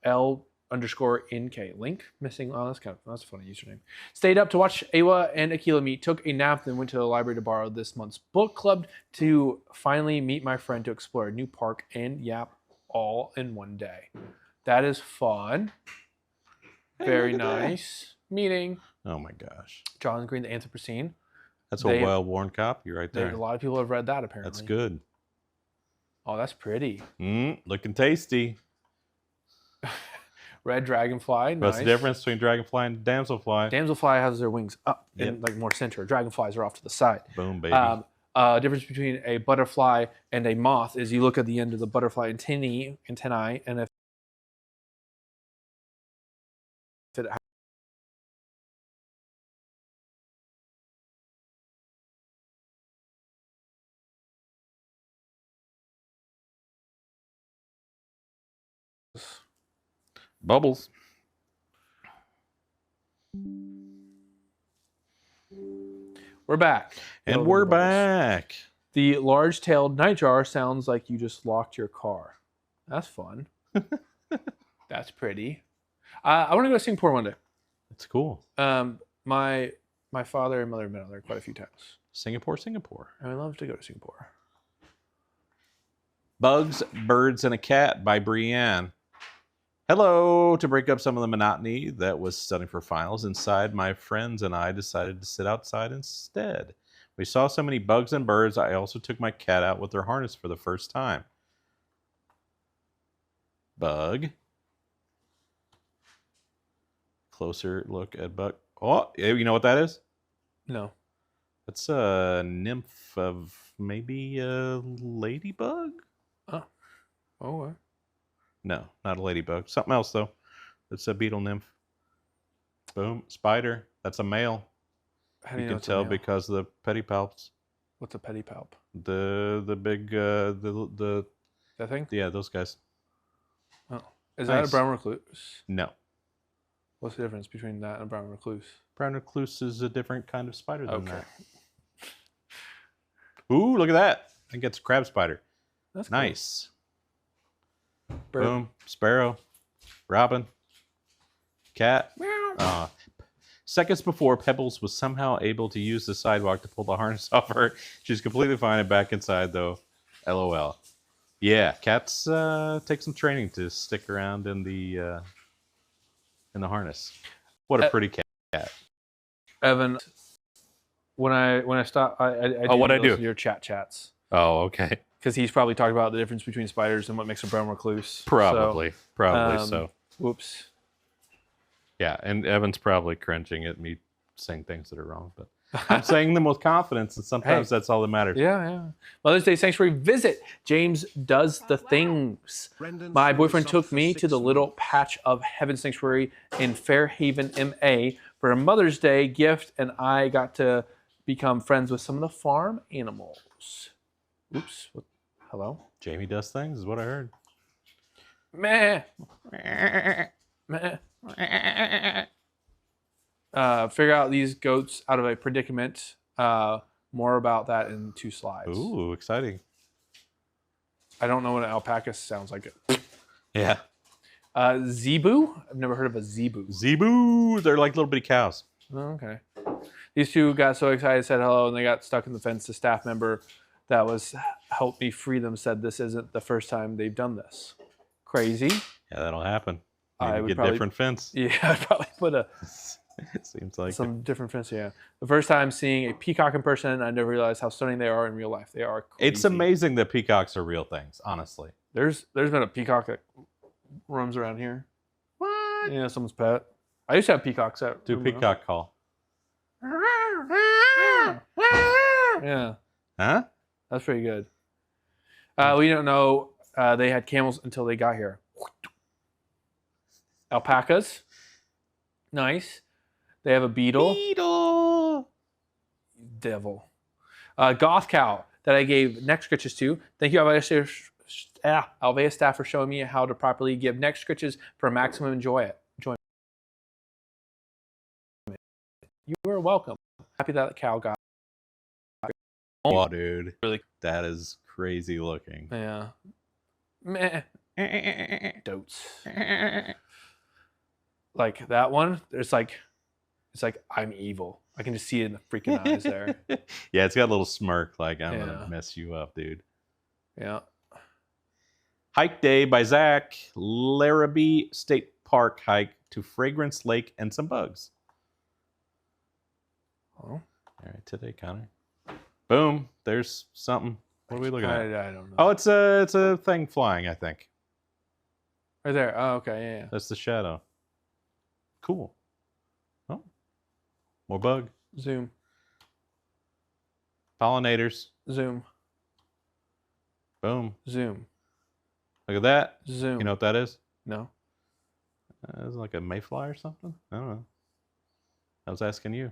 L_NK link. Missing. Oh, that's a funny username. Stayed up to watch Awa and Akila meet. Took a nap, then went to the library to borrow this month's book club to finally meet my friend to explore a new park and yap all in one day. That is fun. Hey, Very look at that. nice. Meeting Oh my gosh. John Green, the Anthropocene. That's They- a well-worn copy right there. A lot of people have read that apparently. That's good. Oh, that's pretty. Looking tasty. Red Dragonfly. Nice. What's the difference between dragonfly and damselfly? Damselfly has their wings up and Yep. like more center. Dragonflies are off to the side. Boom, baby. Difference between a butterfly and a moth is you look at the end of the butterfly antennae, and if it Bubbles. we're back. And Building we're the bubbles. back. The large-tailed nightjar sounds like you just locked your car. That's fun. That's pretty. I want to go to Singapore one day. It's cool. My father and mother have been out there quite a few times. Singapore. I would love to go to Singapore. Bugs, Birds, and a Cat by Brienne. Hello. To break up some of the monotony that was studying for finals inside, my friends and I decided to sit outside instead. We saw so many bugs and birds, I also took my cat out with their harness for the first time. Bug. Closer look at bug. Oh, you know what that is? No. That's a nymph of maybe a ladybug? Oh, No, not a ladybug. Something else, though. It's a beetle nymph. Boom. Spider. That's a male. how do You you know can it's a tell male? because of the pedipalps. What's a pedipalp? The big, the That thing? yeah, those guys. Oh. Is that a Nice. brown recluse? No. What's the difference between that and a brown recluse? Brown recluse is a different kind of spider than Okay. that. Ooh, look at that. I think it's a crab spider. That's cool. Nice. Bird. Boom. Sparrow. Robin. Cat. Meow. Seconds before, Pebbles was somehow able to use the sidewalk to pull the harness off her. She's completely fine and back inside, though. LOL. Yeah, cats take some training to stick around in the harness. What a pretty cat. Evan, when I stop, I Oh, what'd I do? listen to your chats. Oh, okay. Because he's probably talking about the difference between spiders and what makes a brown recluse. Probably So. so. Whoops. Yeah, and Evan's probably cringing at me saying things that are wrong, but I'm saying them with confidence, and sometimes that's all that matters. Yeah. Mother's Day Sanctuary visit. James does the things. My boyfriend took me to the little patch of Heaven Sanctuary in Fairhaven, MA for a Mother's Day gift, and I got to become friends with some of the farm animals. Oops. Hello? Jamie does things, is what I heard. Meh. Meh. Figure out these goats out of a predicament. More about that in 2 slides. Ooh, exciting. I don't know what an alpaca sounds like. Yeah. Zebu? I've never heard of a zebu. Zebu! They're like little bitty cows. Oh, okay. These two got so excited, said hello, and they got stuck in the fence. The staff member that was helped me free them said this isn't the first time they've done this. Crazy. Yeah, that'll happen. I You would get probably- different fence. Yeah, I'd probably put It seems like some different fence. Yeah. The first time seeing a peacock in person, I never realized how stunning they are in real life. They are crazy. It's amazing that peacocks are real things, honestly. There's been a peacock that roams around here. What? Yeah, someone's pet. I used to have peacocks at Do peacock call. Yeah, Huh? that's pretty good. We don't know they had camels until they got here. Alpacas. Nice. They have a beetle. Beetle. Devil. Goth cow that I gave neck scritches to. Thank you, Alveus staff, for showing me how to properly give neck scritches for maximum enjoyment. You are welcome. Happy that cow got. Oh, dude. Really? That is crazy looking. Yeah. Meh. Dotes. Like that one, it's like I'm evil. I can just see it in the freaking eyes there. Yeah, it's got a little smirk like I'm Yeah. gonna mess you up, dude. Yeah. Hike day by Zach. Larrabee State Park hike to Fragrance Lake and some bugs. Oh. All right, today, Connor. Boom. There's something. What are we looking at? I don't know. Oh, it's a thing flying, I think. Right there. Oh, okay. Yeah. That's the shadow. Cool. Oh. More bug. Zoom. Pollinators. Zoom. Boom. Zoom. Look at that. Zoom. You know what that is? No. It's like a mayfly or something? I don't know. I was asking you.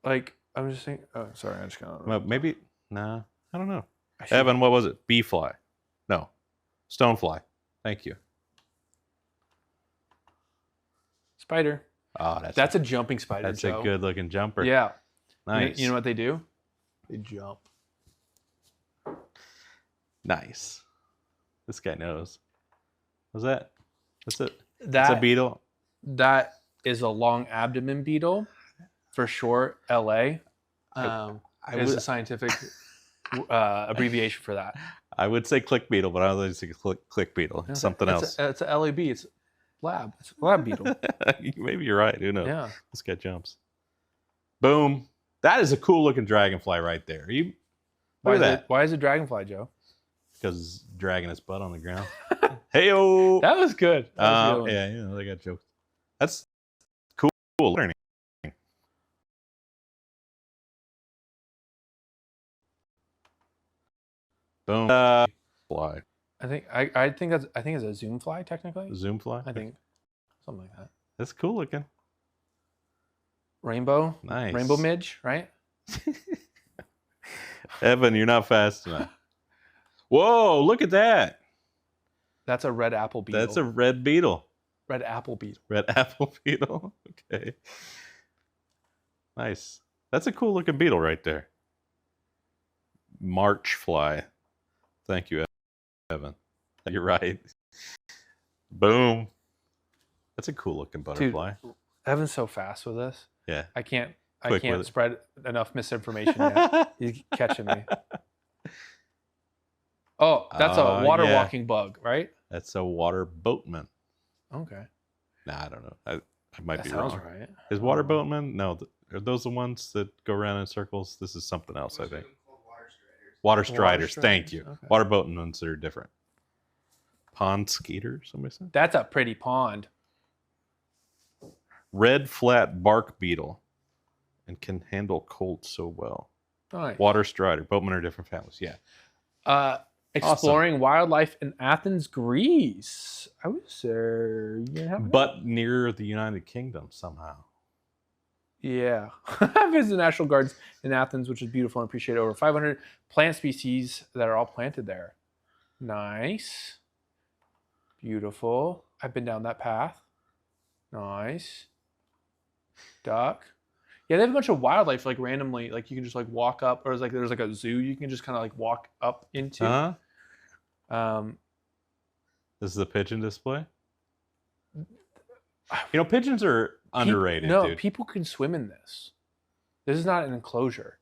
Like I'm just thinking. Oh, sorry. I just got. Well, maybe. Nah. I don't know. I should- Evan, what was it? Bee fly. No. Stonefly. Thank you. Spider. Oh, That's a jumping spider. that's Joe. a good looking jumper. Yeah. Nice. You know what they do? They jump. Nice. This guy knows. Was that? That's it. That's It's a beetle. That is a long abdomen beetle, for short. LA. I Is would- a scientific abbreviation for that. I would say click beetle, but I don't think it's a click beetle. It's something else. It's a LAB. It's lab. It's a lab beetle. Maybe you're right. Who knows? Yeah. This guy jumps. Boom. That is a cool looking dragonfly right there. You look at that. Why is it dragonfly, Joe? Because dragging his butt on the ground. Hey-o. That was good. That was a good one. Yeah, you know, they got jokes. That's cool learning. Boom. Fly. I think it's a zoom fly technically. Zoom fly. I think something like that. That's cool looking. Rainbow. Nice. Rainbow midge, right? Evan, you're not fast enough. Whoa, look at that. That's a red apple beetle. That's a red beetle. red apple beetle. Red apple beetle. Okay. Nice. That's a cool looking beetle right there. March fly. Thank you, Evan. You're right. Boom. That's a cool looking butterfly. Evan's so fast with this. Yeah. I can't Quick with it. spread enough misinformation yet. He's catching me. Oh, that's a water yeah. walking bug, right? That's a water boatman. Okay. Nah, I don't know. I might That be sounds wrong. right. Is water boatman? No. Are those the ones that go around in circles? This is something else, I Most of think. them called water striders. Water striders. Thank striders, you. okay. Water boatmans are different. Pond skeeter, somebody said? That's a pretty pond. Red flat bark beetle and can handle cold so well. Nice. Water strider. Boatmen are different families. Yeah. Exploring wildlife in Athens, Greece. I was there. But near the United Kingdom somehow. Yeah. I visited National Gardens in Athens, which is beautiful and appreciate over 500 plant species that are all planted there. Nice. Beautiful. I've been down that path. Nice. Duck. Yeah, they have a bunch of wildlife like randomly, like you can just like walk up, or there's like a zoo you can just kind of like walk up into. Huh? Um, This is the pigeon display. You know, pigeons are underrated, no, dude. people can swim in this. This is not an enclosure.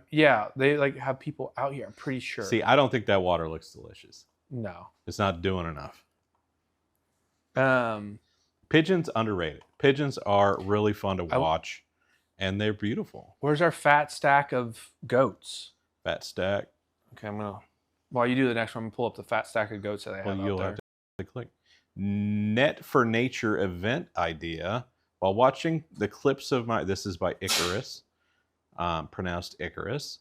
Yeah, they like have people out here. I'm pretty sure. See, I don't think that water looks delicious. No. It's not doing enough. Um, Pigeons underrated. Pigeons are really fun to watch, and they're beautiful. Where's our fat stack of goats? Fat stack. Okay, while you do the next one, I'm gonna pull up the fat stack of goats that I have Well, out you'll there. have to click. Net for Nature event idea. While watching the clips of this is by Icarus, pronounced Icarus.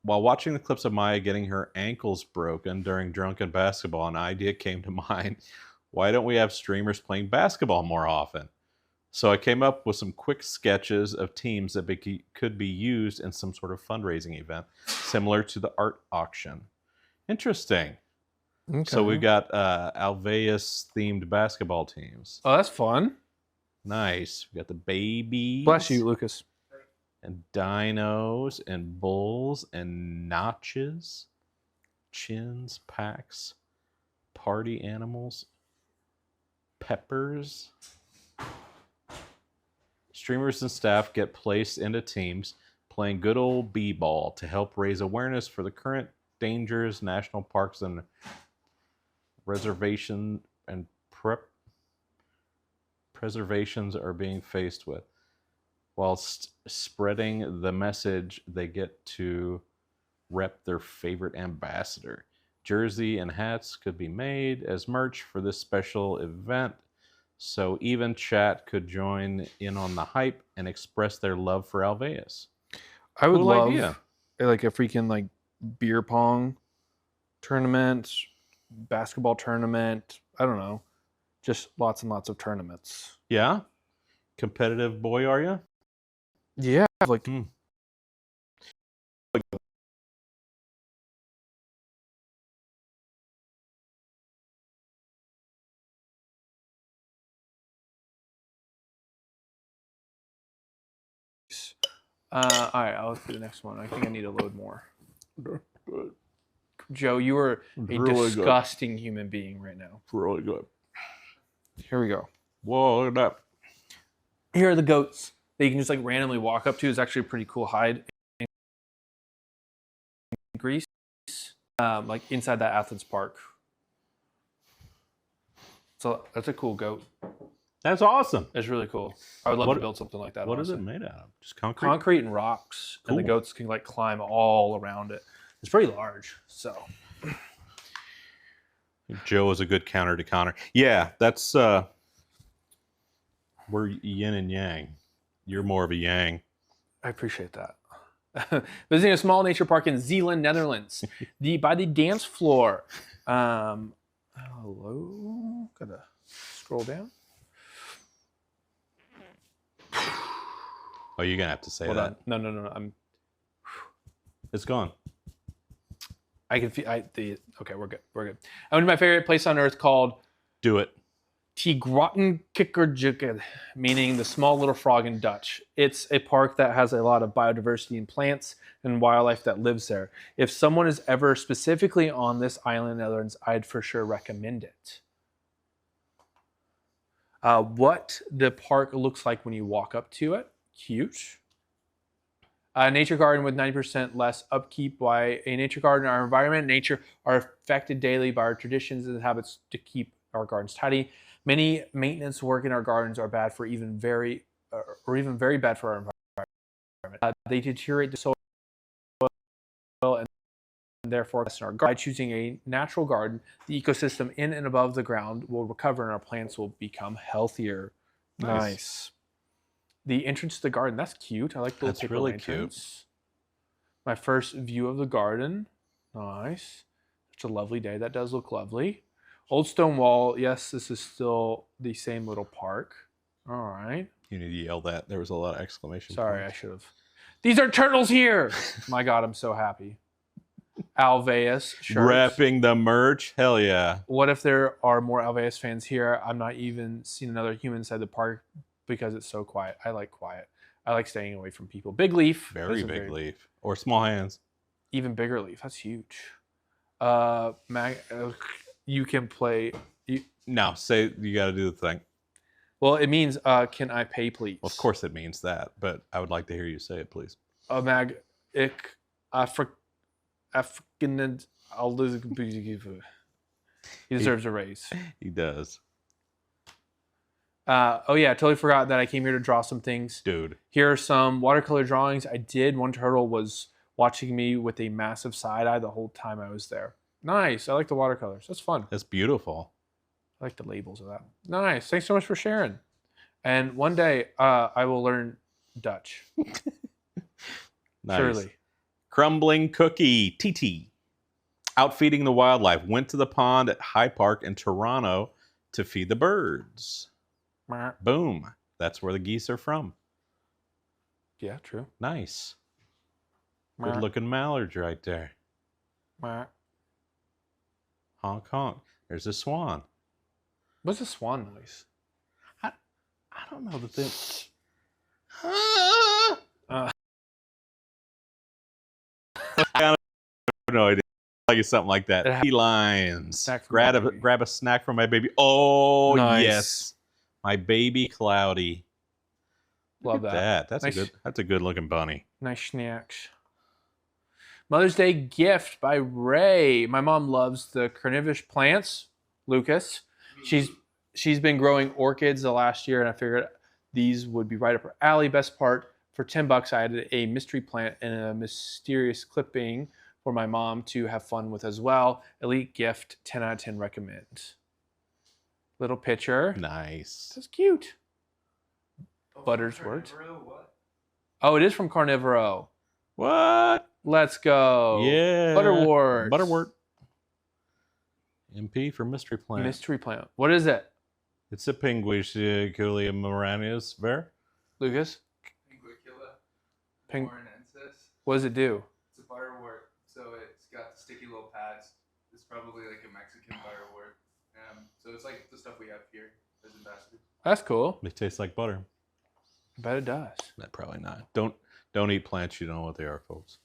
While watching the clips of Maya getting her ankles broken during drunken basketball, an idea came to mind. Why don't we have streamers playing basketball more often? So I came up with some quick sketches of teams that could be used in some sort of fundraising event, similar to the art auction. Interesting. Okay. So we've got Alveus themed basketball teams. Oh, that's fun. Nice. We got the babies. Bless you, Lucas. And dinos and bulls and notches, chins, packs, party animals, peppers. Streamers and staff get placed into teams playing good old b-ball to help raise awareness for the current dangers national parks and reservation and preservations are being faced with. Whilst spreading the message, they get to rep their favorite ambassador. Jersey and hats could be made as merch for this special event, so even chat could join in on the hype and express their love for Alveus. I would Cool love idea. like a freaking like beer pong tournament, basketball tournament. I don't know, just lots and lots of tournaments. Yeah? Competitive boy, are you? Yeah, like all right, I'll do the next one. I think I need to load more. Joe, you are a Really good. disgusting human being right now. Really good. Here we go. Whoa, look at that. Here are the goats that you can just like randomly walk up to. It's actually a pretty cool hide in Greece, like inside that Athens park. So that's a cool goat. That's awesome. It's really cool. I would love to build something like that. What is honestly. it made out of? Just concrete? Concrete and rocks, and the Cool. goats can like climb all around it. It's pretty large, so. Joe is a good counter to Connor. Yeah, that's we're yin and yang. You're more of a yang. I appreciate that. Visiting a small nature park in Zeeland, Netherlands. By the dance floor. Hello. Gotta scroll down. Oh, you're gonna have to say Hold that. on. No. It's gone. I can feel. Okay, we're good. We're good. I went to my favorite place on earth called Do it. Tigratenkikkerjukken, meaning the small little frog in Dutch. It's a park that has a lot of biodiversity and plants and wildlife that lives there. If someone is ever specifically on this island in the Netherlands, I'd for sure recommend it. What the park looks like when you walk up to it. Cute. Nature garden with 90% less upkeep. Why a nature garden? Our environment, nature are affected daily by our traditions and habits to keep our gardens tidy. Many maintenance work in our gardens are bad for even very bad for our environment. They deteriorate the soil and therefore in our garden. By choosing a natural garden, the ecosystem in and above the ground will recover and our plants will become healthier. Nice. The entrance to the garden, that's cute. I like the little paper really lanterns. My first view of the garden. Nice. It's a lovely day. That does look lovely. Old stone wall. Yes, this is still the same little park. All right. You need to yell that. There was a lot of exclamation Sorry, I points. should have. These are turtles here. My God, I'm so happy. Alveus shirts. Repping the merch. Hell yeah. What if there are more Alveus fans here? I'm not even seeing another human inside the park because it's so quiet. I like quiet. I like staying away from people. Big leaf. Very big leaf. Or small hands. Even bigger leaf. That's huge. You can play. No, say you got to do the thing. Well, it means, can I pay, please? Well, of course it means that, but I would like to hear you say it, please. Mag, ik, African, he deserves a raise. He does. Oh yeah, I totally forgot that I came here to draw some things. Dude. Here are some watercolor drawings I did. One turtle was watching me with a massive side eye the whole time I was there. Nice. I like the watercolors. That's fun. That's beautiful. I like the labels of that. Nice. Thanks so much for sharing. And one day I will learn Dutch. Nice. Surely. Crumbling Cookie, TT. Out feeding the wildlife. Went to the pond at High Park in Toronto to feed the birds. Boom. That's where the geese are from. Yeah, true. Nice. Good looking mallards right there. Honk honk. There's a swan. What's a swan noise? I don't know the thing. I have no idea. Like something like that. Felines. Grab a snack from my baby. Oh nice. Yes. My baby Cloudy. Love that. That's nice. a good looking bunny. Nice snacks. Mother's Day gift by Ray. My mom loves the carnivorous plants. Lucas. She's been growing orchids the last year, and I figured these would be right up her alley. Best part, for $10, I added a mystery plant and a mysterious clipping for my mom to have fun with as well. Elite gift, 10 out of 10 recommend. Little picture. Nice. That's cute. Buttersworth. Oh, it is from Carnivoro. What? Let's go. Yeah. Butterwort. Butterwort. MP for mystery plant. Mystery plant. What is it? It's a Pinguicula moranis ver. Lucas? Pinguicula moranensis. What does it do? It's a butterwort, so it's got sticky little pads. It's probably like a Mexican butterwort. So it's like the stuff we have here as ambassadors. That's cool. They taste like butter. I bet it does. Probably not. Don't eat plants. You don't know what they are, folks.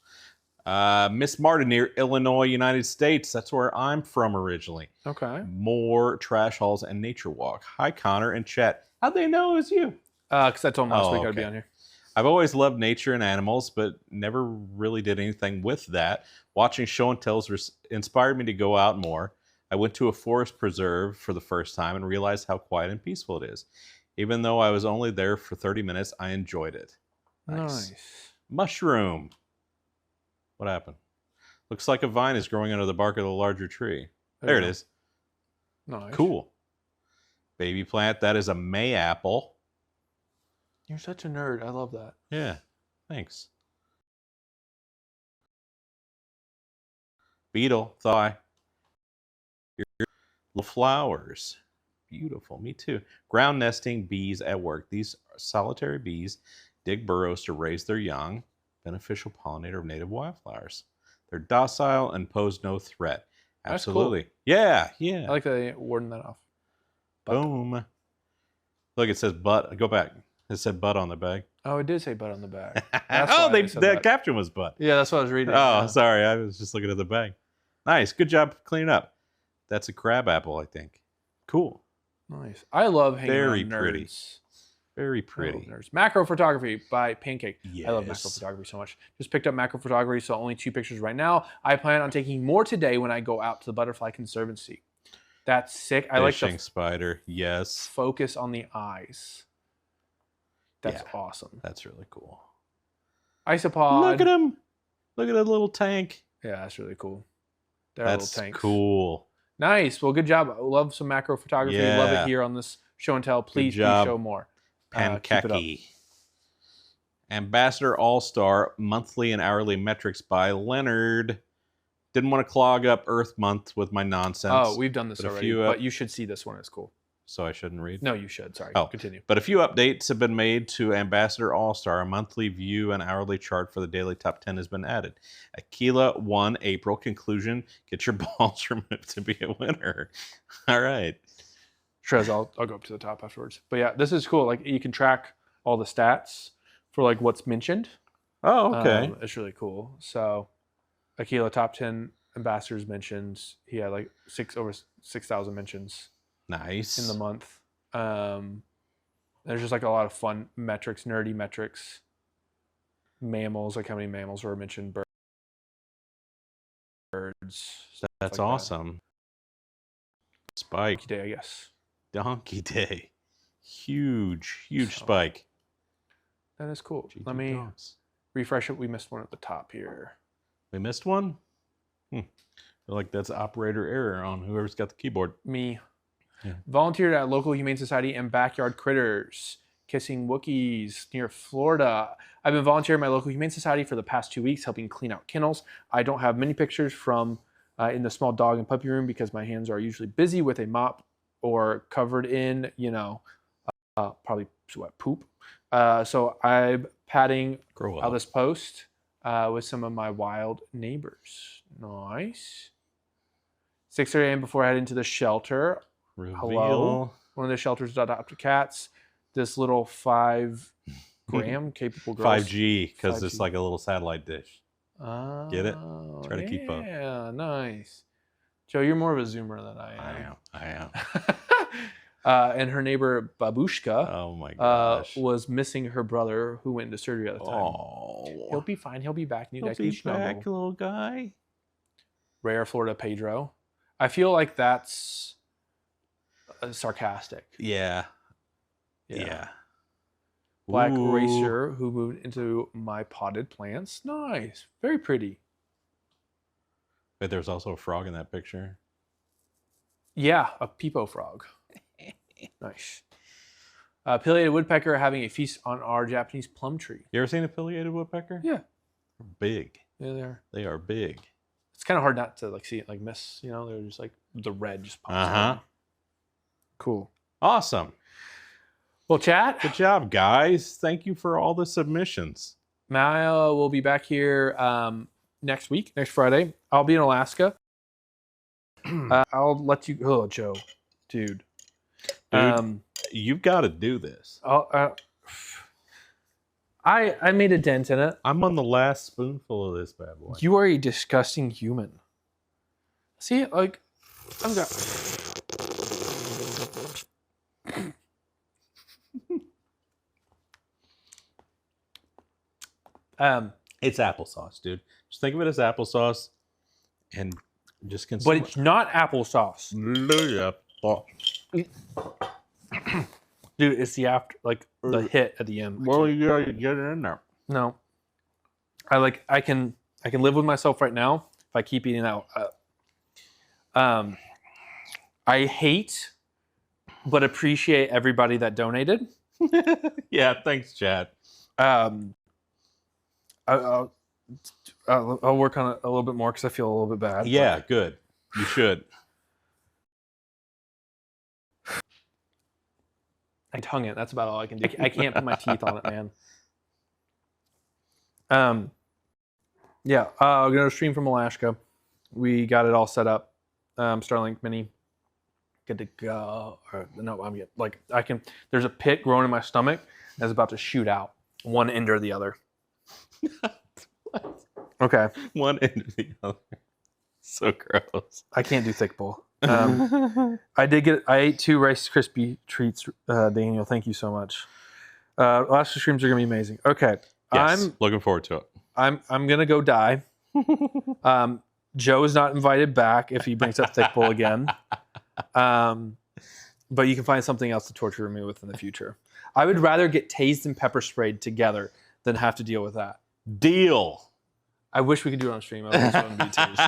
Miss Martin near Illinois, United States. That's where I'm from originally. Okay. More trash hauls and nature walk. Hi, Connor and Chet. How'd they know it was you? Because I told them last week I'd be on here. I've always loved nature and animals, but never really did anything with that. Watching show and tells inspired me to go out more. I went to a forest preserve for the first time and realized how quiet and peaceful it is. Even though I was only there for 30 minutes, I enjoyed it. Nice. Mushroom. What happened? Looks like a vine is growing under the bark of the larger tree. There it is. Nice. Cool. Baby plant. That is a mayapple. You're such a nerd. I love that. Yeah. Thanks. Beetle. Thigh. Little flowers. Beautiful. Me too. Ground nesting bees at work. These solitary bees dig burrows to raise their young. Beneficial pollinator of native wildflowers. They're docile and pose no threat. Absolutely. Cool. Yeah. I like that they warding that off. Boom. Look, it says butt. Go back. It said butt on the bag. Oh, it did say butt on the bag. The caption was butt. Yeah, that's what I was reading. Oh, sorry. I was just looking at the bag. Nice. Good job cleaning up. That's a crab apple, I think. Cool. Nice. I love hanging Very around pretty. nerds. Very I love pretty. nerds. Macro photography by Pancake. I love macro Yes. photography so much. Just picked up macro photography, so only 2 pictures right now. I plan on taking more today when I go out to the Butterfly Conservancy. That's sick. I like Fishing the spider. Yes. focus on the eyes. That's Yeah. awesome. That's really cool. Isopod. Look at him. Look at that little tank. Yeah, that's really cool. They're That's little tanks. cool. Nice. Well, good job. I love some macro photography. Love Yeah. it here on this show and tell. Please do job. show more. Keep it up. Pankaki. Ambassador All-Star monthly and hourly metrics by Leonard. Didn't want to clog up Earth Month with my nonsense. Oh, we've done this But a already, few, but you should see this one. It's cool. so I shouldn't read. No, you should. Sorry. Oh. Continue. But a few updates have been made to Ambassador All-Star. A monthly view and hourly chart for the daily top 10 has been added. Aquila 1 April conclusion. Get your balls removed to be a winner. All right. Shrez, I'll go up to the top afterwards. But yeah, this is cool. Like you can track all the stats for like what's mentioned. Oh, okay. It's really cool. So Aquila top 10 ambassadors mentioned. He had like over 6,000 mentions Nice. in the month. There's just like a lot of fun metrics, nerdy metrics. Mammals, like how many mammals were mentioned, birds. stuff That's like that. awesome. Spike. Donkey Day, I guess. Donkey Day. Huge, huge So, spike. That is cool. GG Let me dogs. refresh it. We missed one at the top here. We missed one? Feel like that's operator error on whoever's got the keyboard. Me. Yeah. Volunteered at local humane society and backyard critters, kissing Wookiees near Florida. I've been volunteering at my local humane society for the past 2 weeks, helping clean out kennels. I don't have many pictures from in the small dog and puppy room because my hands are usually busy with a mop or covered in, probably sweat poop. So I'm padding Grow out up. this post with some of my wild neighbors. Nice. 6:30 a.m. before I head into the shelter. Reveal. Hello. One of the shelters adopted cats. This little 5 gram capable girl. 5G, because it's 5G. like a little satellite dish. Oh, Get it? Try to keep up. Yeah, nice. Joe, you're more of a zoomer than I am. I am. And her neighbor Babushka Oh my gosh. was missing her brother who went into surgery at the time. Oh. He'll be fine. He'll be back. New He'll guys be can snuggle. back, little guy. Rare Florida Pedro. I feel like that's sarcastic. Yeah. Yeah. Black Ooh. Racer who moved into my potted plants. Nice. Very pretty. But there's also a frog in that picture. Yeah, a peepo frog. Nice. Pileated woodpecker having a feast on our Japanese plum tree. You ever seen a pileated woodpecker? Yeah. They're big. Yeah, they are. They are big. It's kind of hard not to like see it like miss. They're just like the red just pops Uh-huh. out. Cool. Awesome. Well, chat. Good job, guys. Thank you for all the submissions. Maya will be back here next week, next Friday. I'll be in Alaska. I'll let you. Oh, Joe, dude. You've got to do this. I made a dent in it. I'm on the last spoonful of this bad boy. You are a disgusting human. See, like, I've got. It's applesauce, dude. Just think of it as applesauce and just consume But it's not applesauce. Dude, it's the after, like the hit at the end. Well, you gotta get it in there. No, I can live with myself right now if I keep eating that. I hate, but appreciate everybody that donated. Yeah, thanks, Chad. I'll work on it a little bit more because I feel a little bit bad. Yeah, good. You should. I tongue it. That's about all I can do. I can't put my teeth on it, man. Yeah, I'm gonna stream from Alaska. We got it all set up. Starlink Mini, good to go. No, I'm good. Like I can. There's a pit growing in my stomach that's about to shoot out, one end or the other. Okay. One end or the other. So gross. I can't do thick bowl. I ate 2 Rice Krispie treats, Daniel. Thank you so much. Last 2 streams are gonna be amazing. Okay, Yes, looking forward to it. I'm gonna go die. Joe is not invited back if he brings up Thick Bull again. But you can find something else to torture me with in the future. I would rather get tased and pepper sprayed together than have to deal with that. Deal. I wish we could do it on stream. I would just want to be tased.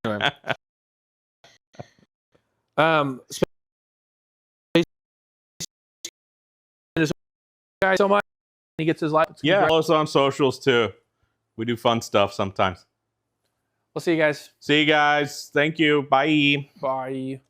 Anyway. Guys, so much. He gets his life. Yeah, follow us on socials too. We do fun stuff sometimes. We'll see you guys. See you guys. Thank you. Bye. Bye.